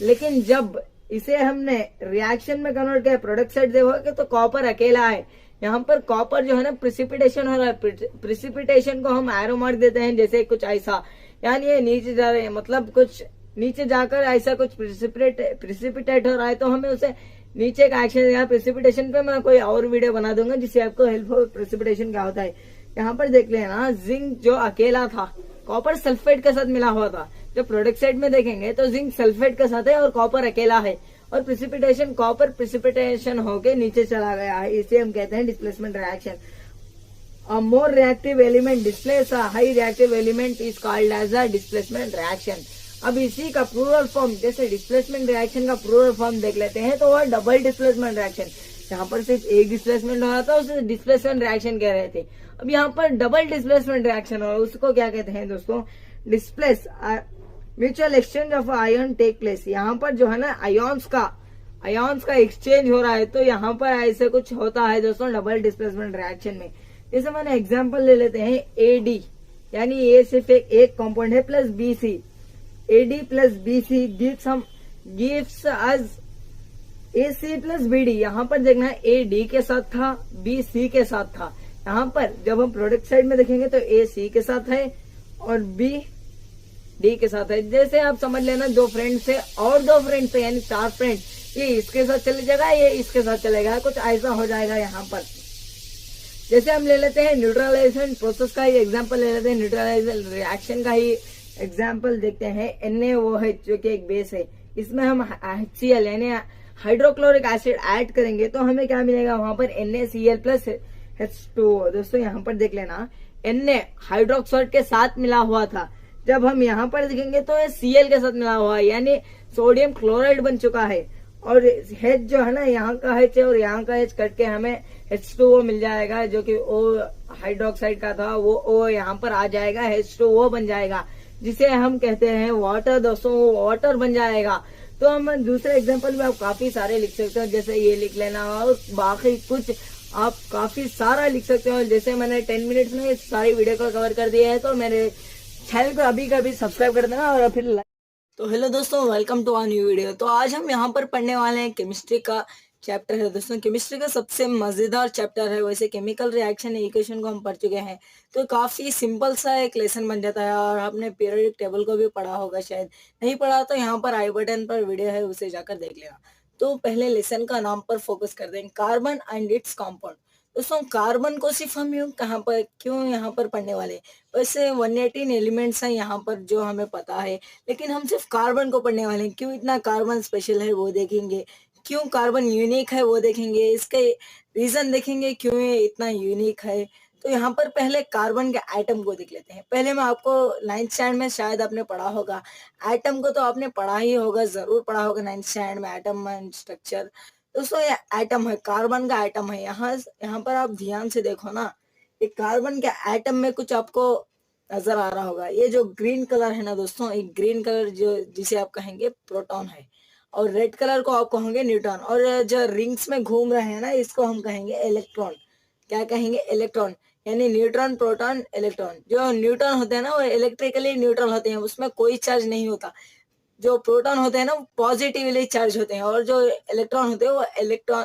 लेकिन जब इसे हमने रिएक्शन में कन्वर्ट किया, प्रोडक्ट साइड देखोगे तो कॉपर अकेला है। यहाँ पर कॉपर जो है ना, प्रिसिपिटेशन हो रहा है। प्रिसिपिटेशन को हम एरो मार्क देते हैं, जैसे कुछ ऐसा, यानी ये नीचे जा रहे हैं, मतलब कुछ नीचे जाकर ऐसा कुछ प्रिसिपिटेट हो रहा है, तो हमें उसे नीचे का एक्शन या प्रिसिपिटेशन पे मैं कोई और वीडियो बना दूंगा जिससे आपको हेल्प हो प्रिसिपिटेशन क्या होता है। यहाँ पर देख लेना, जिंक जो अकेला था कॉपर सल्फेट के साथ मिला हुआ था। जब प्रोडक्ट साइड में देखेंगे तो जिंक सल्फेट के साथ है और कॉपर अकेला है, और प्रिसिपिटेशन कॉपर प्रिसिपिटेशन होके नीचे चला गया है, इसे हम कहते हैं displacement reaction. A more reactive element displays a high reactive element is called as a displacement reaction। अब इसी का प्लूरल फॉर्म, जैसे डिस्प्लेसमेंट रिएक्शन का प्लूरल फॉर्म देख लेते हैं तो वह डबल डिस्प्लेसमेंट रिएक्शन। यहाँ पर सिर्फ एक डिस्प्लेसमेंट हो रहा था, उसे डिस्प्लेसमेंट रिएक्शन कह रहे थे। अब यहाँ पर डबल डिस्प्लेसमेंट रिएक्शन हो, उसको क्या कहते हैं दोस्तों, displace mutual exchange of ion take place. यहाँ पर जो है ना आयॉन्स का एक्सचेंज हो रहा है, तो यहाँ पर ऐसे कुछ होता है दोस्तों डबल डिस्प्लेसमेंट रिएक्शन में। जैसे मैंने एग्जांपल ले लेते हैं, एडी यानी ए सिर्फ एक कंपाउंड है plus BC, AD plus BC gives us AC plus BD. यहाँ पर देखना है ए डी के साथ था, बी सी के साथ था। यहाँ पर जब हम प्रोडक्ट साइड में देखेंगे तो ए सी के साथ है और बी डी के साथ है। जैसे आप समझ लेना दो फ्रेंड्स है और दो फ्रेंड्स है, यानी चार फ्रेंड, ये इसके साथ चले जाएगा, ये इसके साथ चलेगा, कुछ ऐसा हो जाएगा यहाँ पर। जैसे हम ले लेते हैं न्यूट्रलाइजेशन प्रोसेस का ही एग्जांपल ले लेते हैं, न्यूट्रलाइजेशन रिएक्शन का ही एग्जांपल देखते हैं। NaOH जो कि एक बेस है, इसमें हम HCl यानी हाइड्रोक्लोरिक एसिड ऐड करेंगे तो हमें क्या मिलेगा, वहां पर NaCl प्लस H2O। दोस्तों यहाँ पर देख लेना, Na हाइड्रोक्साइड के साथ मिला हुआ था, जब हम यहाँ पर देखेंगे तो ये Cl के साथ मिला हुआ है, यानी सोडियम क्लोराइड बन चुका है। और H जो है ना, यहाँ का H और यहाँ का H कट के हमें H2O मिल जाएगा, जो कि O हाइड्रोक्साइड का था, वो O यहाँ पर आ जाएगा, H2O बन जाएगा, जिसे हम कहते हैं वाटर। दोस्तों वाटर बन जाएगा। तो हम दूसरे एग्जांपल में आप काफी सारे लिख सकते हो, जैसे ये लिख लेना, और बाकी कुछ आप काफी सारा लिख सकते हो। जैसे मैंने 10 मिनट्स में सारी वीडियो को कवर कर दिया है, तो मेरे चैनल को अभी कभी सब्सक्राइब कर देना और फिर तो हेलो दोस्तों, welcome to our new video. तो आज हम यहाँ पर पढ़ने वाले हैं केमिस्ट्री का चैप्टर है दोस्तों। केमिस्ट्री का सबसे मजेदार चैप्टर है। वैसे केमिकल रिएक्शन इक्वेशन को हम पढ़ चुके हैं, तो काफी सिंपल सा एक लेसन बन जाता है। और आपने पीरियोडिक टेबल को भी पढ़ा होगा, शायद नहीं पढ़ा तो यहाँ पर आई बटन पर वीडियो है, उसे जाकर देख लेना। तो पहले लेसन का नाम पर फोकस कर देंगे, कार्बन एंड इट्स कॉम्पाउंड। दोस्तों कार्बन को सिर्फ हम क्यों यहाँ पर पढ़ने वाले, वैसे 118 एलिमेंट्स हैं यहाँ पर जो हमें पता है, लेकिन हम सिर्फ कार्बन को पढ़ने वाले हैं। क्यों इतना कार्बन स्पेशल है वो देखेंगे, क्यों कार्बन यूनिक है वो देखेंगे, इसके रीजन देखेंगे क्यों ये इतना यूनिक है। तो यहाँ पर पहले कार्बन के एटम को देख लेते हैं। पहले मैं आपको 9th स्टैंडर्ड में शायद आपने पढ़ा होगा, एटम को तो आपने पढ़ा ही होगा, जरूर पढ़ा होगा 9th स्टैंडर्ड में, एटम एंड स्ट्रक्चर। दोस्तों ये एटम है, कार्बन का एटम है। यहाँ पर आप ध्यान से देखो ना, ये कार्बन के एटम में कुछ आपको नजर आ रहा होगा। ये जो ग्रीन कलर है ना दोस्तों, एक ग्रीन कलर जो जिसे आप कहेंगे प्रोटॉन है, और रेड कलर को आप कहोगे न्यूट्रॉन, और जो रिंग्स में घूम रहे हैं ना, इसको हम कहेंगे इलेक्ट्रॉन। क्या कहेंगे, इलेक्ट्रॉन, यानी न्यूट्रॉन प्रोटॉन इलेक्ट्रॉन। जो न्यूट्रॉन होते हैं ना वो इलेक्ट्रिकली न्यूट्रल होते हैं, उसमें कोई चार्ज नहीं होता। जो प्रोटॉन होते हैं ना वो पॉजिटिवली चार्ज होते हैं, और जो इलेक्ट्रॉन होते हैं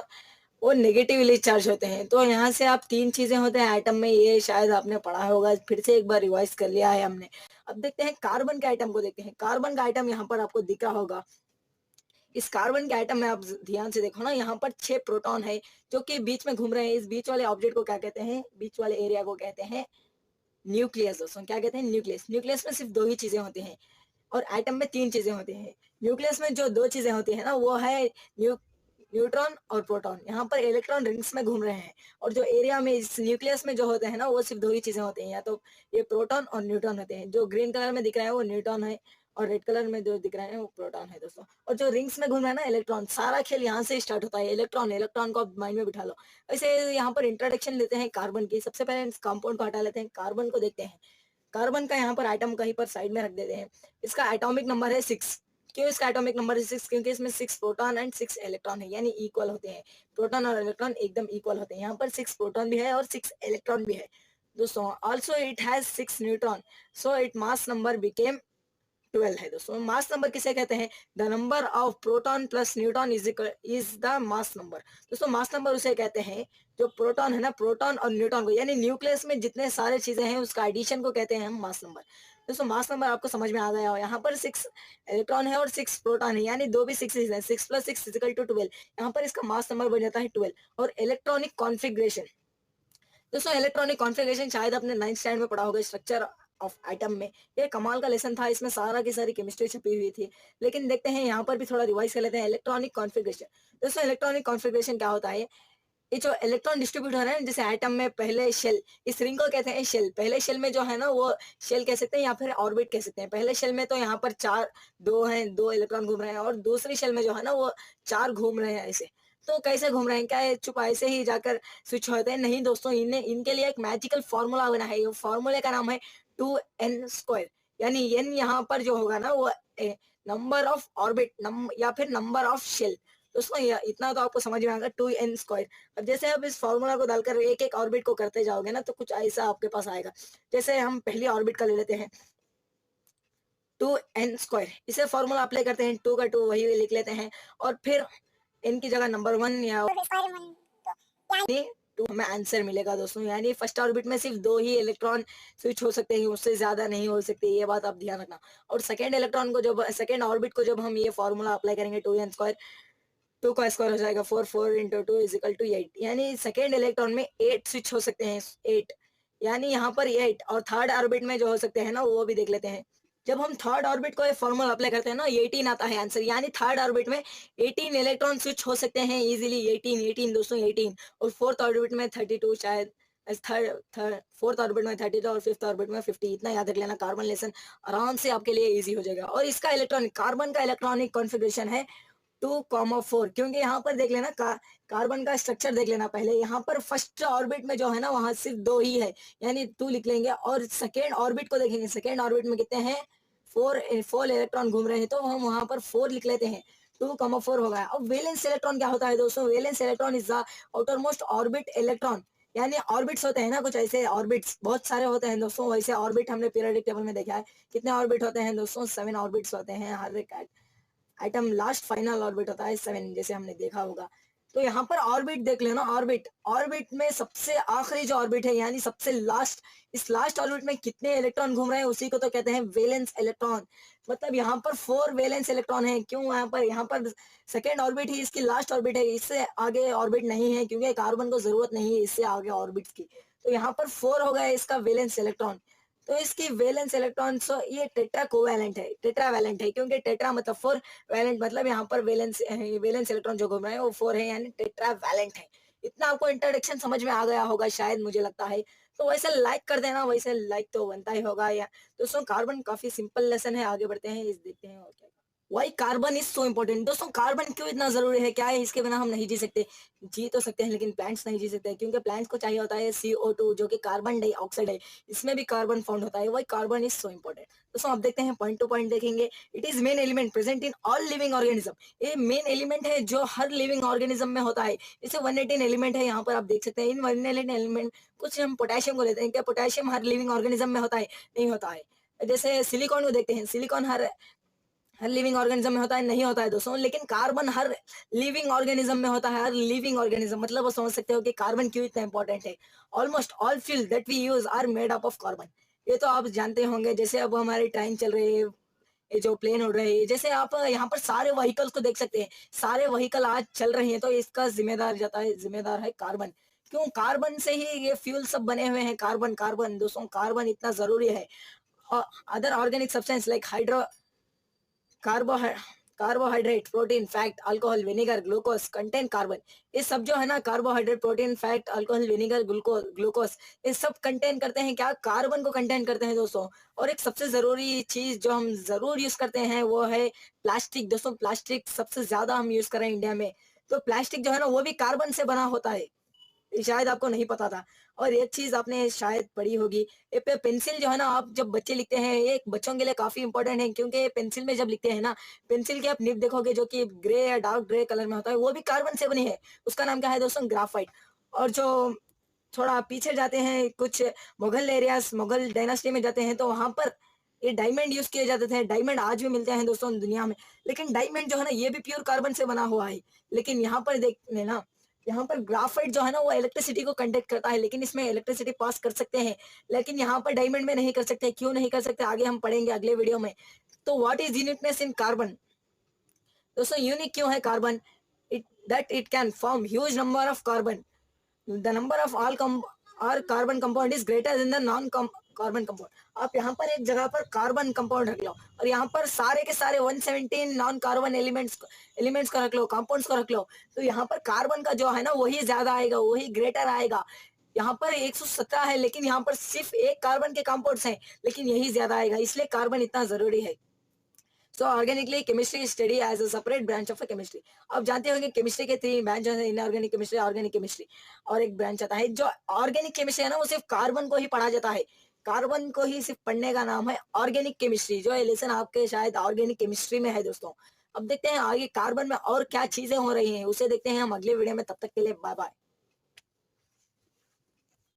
वो नेगेटिवली चार्ज होते हैं। तो यहाँ से आप तीन चीजें होते हैं एटम में, ये शायद आपने पढ़ा होगा, फिर से एक बार रिवाइज कर लिया है हमने। अब देखते हैं कार्बन के आइटम को, देखते हैं कार्बन का आइटम यहाँ पर आपको दिख रहा होगा। इस कार्बन के आइटम में आप ध्यान से देखो ना, यहाँ पर 6 प्रोटॉन है जो कि बीच में घूम रहे हैं। इस बीच वाले ऑब्जेक्ट को क्या कहते हैं, बीच वाले एरिया को कहते हैं न्यूक्लियस। दोस्तों क्या कहते हैं, न्यूक्लियस। न्यूक्लियस में सिर्फ दो ही चीजें होती हैं, और एटम में 3 चीजें होती हैं। न्यूक्लियस में जो 2 चीजें होती है ना, वो है न्यूट्रॉन और प्रोटॉन। यहाँ पर इलेक्ट्रॉन रिंग्स में घूम रहे हैं, और जो एरिया में इस न्यूक्लियस में जो होते हैं ना, वो सिर्फ 2 ही चीजें होती हैं, या तो ये प्रोटॉन और न्यूट्रॉन होते हैं। जो ग्रीन कलर में दिख रहा है वो न्यूट्रॉन है, और रेड कलर में जो दिख रहा है वो प्रोटॉन है दोस्तों। और जो रिंग्स में घूम रहा है ना इलेक्ट्रॉन, सारा खेल यहाँ से स्टार्ट होता है। इलेक्ट्रॉन को आप माइंड में बिठा लो। वैसे यहाँ पर इंट्रोडक्शन लेते हैं कार्बन की। सबसे पहले इस कंपाउंड को हटा लेते हैं, कार्बन को देखते हैं। कार्बन का यहाँ पर आइटम कहीं पर साइड में रख देते हैं। इसका एटॉमिक नंबर है 6। क्यों इसका एटॉमिक नंबर है 6, क्योंकि इसमें 6 प्रोटॉन एंड 6 इलेक्ट्रॉन है, यानी इक्वल होते हैं। प्रोटॉन और इलेक्ट्रॉन एकदम इक्वल होते हैं। यहाँ पर 6 प्रोटॉन भी है और 6 इलेक्ट्रॉन भी है दोस्तों। Also it has 6 neutron, so it mass number became 12 है दोस्तों। मास नंबर किसे कहते हैं? The number of proton plus neutron is the mass number. दोस्तों मास नंबर उसे कहते हैं जो प्रोटॉन है ना, प्रोटॉन और न्यूट्रॉन को, यानी न्यूक्लियस में जितने सारे चीजें हैं उसका एडिशन को कहते हैं हम मास नंबर। दोस्तों मास नंबर आपको समझ में आ गया हो। यहाँ पर 6 इलेक्ट्रॉन है और 6 प्रोटॉन है, यानी दो भी 6 है, 6 + 6 = 12। यहाँ पर इसका मास नंबर बन जाता है 12। और इलेक्ट्रॉनिक कॉन्फ़िगरेशन, दोस्तों इलेक्ट्रॉनिक कॉन्फ़िगरेशन शायद आपने 9th स्टैंडर्ड में पढ़ा होगा, स्ट्रक्चर ऑफ एटम में। ये कमाल का लेसन था, इसमें सारा की सारी केमिस्ट्री छपी हुई थी। लेकिन देखते हैं यहाँ पर भी थोड़ा रिवाइज कर लेते हैं। इलेक्ट्रॉनिक कॉन्फ़िगरेशन, दोस्तों इलेक्ट्रॉनिक कॉन्फ़िगरेशन क्या होता है? ये जो इलेक्ट्रॉन डिस्ट्रीब्यूटर है, जैसे एटम में पहले शेल, इस रिंग को कहते हैं शेल। पहले शेल में जो है ना वो शेल कह सकते हैं या फिर ऑर्बिट कह सकते हैं। पहले शेल में तो यहाँ पर 4 2 हैं, 2 इलेक्ट्रॉन घूम रहे हैं, और दूसरी शेल में जो है ना वो 4 घूम रहे हैं ऐसे। तो कैसे घूम रहे हैं? क्या ये चुप ऐसे ही जाकर स्विच होते हैं? नहीं दोस्तों, इनके लिए एक मैजिकल फॉर्मूला बना है। ये फॉर्मूले का नाम है 2n²। यानी n यहाँ पर जो होगा ना वो नंबर ऑफ ऑर्बिट या फिर नंबर ऑफ शेल। दोस्तों इतना तो आपको समझ में आएगा, 2n²। अब जैसे आप इस फॉर्मूला को डालकर एक एक ऑर्बिट को करते जाओगे ना तो कुछ ऐसा आपके पास आएगा। जैसे हम पहली ऑर्बिट का ले लेते हैं 2n²। इसे फॉर्मूला अप्लाई करते हैं, 2 का 2 वही लिख लेते हैं, और फिर n की जगह नंबर 1 या 2 हमें आंसर मिलेगा दोस्तों। यानी फर्स्ट ऑर्बिट में सिर्फ 2 ही इलेक्ट्रॉन स्विच हो सकते हैं, उससे ज्यादा नहीं हो सकते, ये बात आप ध्यान रखना। और सेकेंड ऑर्बिट को जब हम ये फॉर्मूला अप्लाई करेंगे 2n², 2 का स्क्वायर हो जाएगा 4, 4 × 2 = 8। यानी सेकेंड इलेक्ट्रॉन में 8 स्विच हो सकते हैं, 8। यानी यहाँ पर 8। और थर्ड ऑर्बिट में जो हो सकते हैं ना वो भी देख लेते हैं। जब हम थर्ड ऑर्बिट को फॉर्मूला अप्लाई करते हैं ना 18 आता है आंसर। यानी थर्ड ऑर्बिट में 18 इलेक्ट्रॉन स्विच हो सकते हैं इजीली, 18 दोस्तों 18। और फोर्थ ऑर्बिट में 32 शायद, फोर्थ ऑर्बिट में 32 और फिफ्थ ऑर्बिट में 50। इतना याद रख लेना, कार्बन लेसन आराम से आपके लिए इजी हो जाएगा। और इसका कार्बन का इलेक्ट्रॉनिक कॉन्फ़िगरेशन है 2,4। क्योंकि यहाँ पर देख लेना कार्बन का स्ट्रक्चर देख लेना पहले। यहाँ पर फर्स्ट ऑर्बिट में जो है ना वहां सिर्फ 2 ही है, यानी 2 लिख लेंगे। और सेकेंड ऑर्बिट को देखेंगे, सेकेंड ऑर्बिट में कितने हैं? 4 इलेक्ट्रॉन घूम रहे हैं, तो हम वहां पर 4 लिख लेते हैं, 2,4 हो गया। अब वैलेंस इलेक्ट्रॉन क्या होता है दोस्तों? Valence electron is the outermost orbit electron. यानी ऑर्बिट्स होते हैं ना कुछ ऐसे, ऑर्बिट्स बहुत सारे होते हैं दोस्तों। वैसे ऑर्बिट हमने पीरियोडिक टेबल में देखा है। कितने ऑर्बिट होते हैं दोस्तों? 7 ऑर्बिट्स होते हैं। हर एक एटम लास्ट फाइनल ऑर्बिट होता है 7, जैसे हमने देखा होगा। तो यहाँ पर ऑर्बिट देख लेना, ऑर्बिट में सबसे आखिरी जो ऑर्बिट है, यानी सबसे लास्ट, इस लास्ट ऑर्बिट में कितने इलेक्ट्रॉन घूम रहे हैं उसी को तो कहते हैं वैलेंस इलेक्ट्रॉन। मतलब यहाँ पर 4 वैलेंस इलेक्ट्रॉन है। क्यों? यहाँ पर सेकेंड ऑर्बिट ही इसकी लास्ट ऑर्बिट है, इससे आगे ऑर्बिट नहीं है, क्योंकि कार्बन को जरूरत नहीं है इससे आगे ऑर्बिट की। तो यहाँ पर 4 हो गया इसका वैलेंस इलेक्ट्रॉन। तो इसकी वैलेंस इलेक्ट्रॉन, सो ये टेट्रा कोवैलेंट है, टेट्रा वैलेंट है, क्योंकि टेट्रा मतलब 4, वैलेंट मतलब यहाँ पर वैलेंस इलेक्ट्रॉन जो घूम रहे हैं वो 4 है, यानी टेट्रा वैलेंट है। इतना आपको इंट्रोडक्शन समझ में आ गया होगा शायद, मुझे लगता है। तो वैसे लाइक कर देना, वैसे लाइक तो बनता ही होगा। या दोस्तों कार्बन काफी सिंपल लेसन है, आगे बढ़ते हैं, इस देखते हैं और क्या। Why carbon is so important. दोस्तों कार्बन क्यों इतना जरूरी है? क्या है इसके बिना हम नहीं जी सकते? जी तो सकते हैं लेकिन प्लांट्स नहीं जी सकते, क्योंकि प्लांट्स को चाहिए होता है CO2 जो कि कार्बन डाइऑक्साइड है। इसमें भी कार्बन फाउंड होता है। Why carbon is so important. दोस्तों अब देखते हैं, पॉइंट टू पॉइंट देखेंगे। It is main element present in all living organism. ये मेन एलिमेंट है जो हर लिविंग ऑर्गेनिज्म में होता है। इसे 118 एलिमेंट है, यहाँ पर आप देख सकते हैं। इन 118 एलिमेंट, कुछ हम पोटेशियम को लेते हैं। क्या पोटेशियम हर लिविंग ऑर्गेनिज्म में होता है? नहीं होता है। जैसे सिलिकॉन को देखते हैं, सिलिकॉन हर लिविंग ऑर्गेनिज्म में होता है? नहीं होता है दोस्तों। लेकिन कार्बन हर लिविंग ऑर्गेनिज्म में होता है, हर लिविंग ऑर्गेनिज्म। मतलब वो समझ सकते हो कि कार्बन क्यों इतना इंपॉर्टेंट है। Almost all fuel that we use are made up of carbon. ये तो आप जानते होंगे। जैसे अब हमारी ट्रेन चल रही है, ये जो प्लेन उड़ रहे हैं, जैसे आप यहाँ पर सारे व्हीकल्स को देख सकते हैं, सारे व्हीकल आज चल रहे हैं, तो इसका जिम्मेदार है कार्बन। क्यों? कार्बन से ही ये फ्यूल सब बने हुए हैं। कार्बन दोस्तों, कार्बन इतना जरूरी है। Other organic substance like carbohydrate, protein, fat, alcohol, vinegar, glucose contain carbon. ये सब जो है ना, carbohydrate, protein, fat, alcohol, vinegar, glucose, ये सब कंटेन करते हैं क्या? कार्बन को कंटेन करते हैं दोस्तों। और एक सबसे जरूरी चीज जो हम जरूर यूज करते हैं वो है प्लास्टिक। दोस्तों प्लास्टिक सबसे ज्यादा हम यूज कर रहे हैं इंडिया में। तो प्लास्टिक जो है ना वो भी कार्बन से बना होता है, शायद आपको नहीं पता था। और एक चीज आपने शायद पढ़ी होगी, ये पे पेंसिल जो है ना, आप जब बच्चे लिखते हैं, ये बच्चों के लिए काफी इंपॉर्टेंट है, क्योंकि पेंसिल में जब लिखते हैं ना, पेंसिल के आप निब देखोगे जो कि ग्रे या डार्क ग्रे कलर में होता है, वो भी कार्बन से बनी है। उसका नाम क्या है दोस्तों? ग्राफाइट। और जो थोड़ा पीछे जाते हैं, कुछ मुगल डायनास्टी में जाते हैं, तो वहां पर ये डायमंड यूज किए जाते थे। डायमंड आज भी मिलते हैं दोस्तों दुनिया में, लेकिन डायमंड जो है ना ये भी प्योर कार्बन से बना हुआ है। लेकिन यहाँ पर देख लेना, यहाँ पर ग्राफाइट जो है ना वो इलेक्ट्रिसिटी को कंडक्ट करता है, लेकिन इसमें इलेक्ट्रिसिटी पास कर सकते हैं, लेकिन यहाँ पर डायमंड में नहीं कर सकते। क्यों नहीं कर सकते आगे हम पढ़ेंगे अगले वीडियो में। तो what is uniqueness in carbon? दोस्तों यूनिक क्यों है carbon? It can form huge number of carbon. The number of और carbon compound is greater than the non carbon compound. आप यहाँ पर एक जगह पर कार्बन कंपाउंड रख लो और यहाँ पर सारे के सारे 117 नॉन कार्बन एलिमेंट्स को रख लो, कंपाउंड्स को रख लो, तो यहाँ पर कार्बन का जो है ना वही ज्यादा आएगा, वही ग्रेटर आएगा। यहाँ पर 117 है, लेकिन यहाँ पर सिर्फ एक कार्बन के कंपाउंड्स हैं, लेकिन यही ज्यादा आएगा, इसलिए कार्बन इतना जरूरी है। So organically chemistry study as a separate branch of chemistry. आप जानते होंगे केमिस्ट्री के 3 ब्रांच हैं, इनऑर्गेनिक केमिस्ट्री, ऑर्गेनिक केमिस्ट्री, और एक ब्रांच आता है जो ऑर्गेनिक केमिस्ट्री है ना, वो सिर्फ कार्बन को ही पढ़ा जाता है, कार्बन को ही सिर्फ पढ़ने का नाम है ऑर्गेनिक केमिस्ट्री। जो लेसन आपके शायद ऑर्गेनिक केमिस्ट्री में है दोस्तों। अब देखते हैं आगे कार्बन में और क्या चीजें हो रही हैं, उसे देखते हैं हम अगले वीडियो में। तब तक के लिए बाय बाय।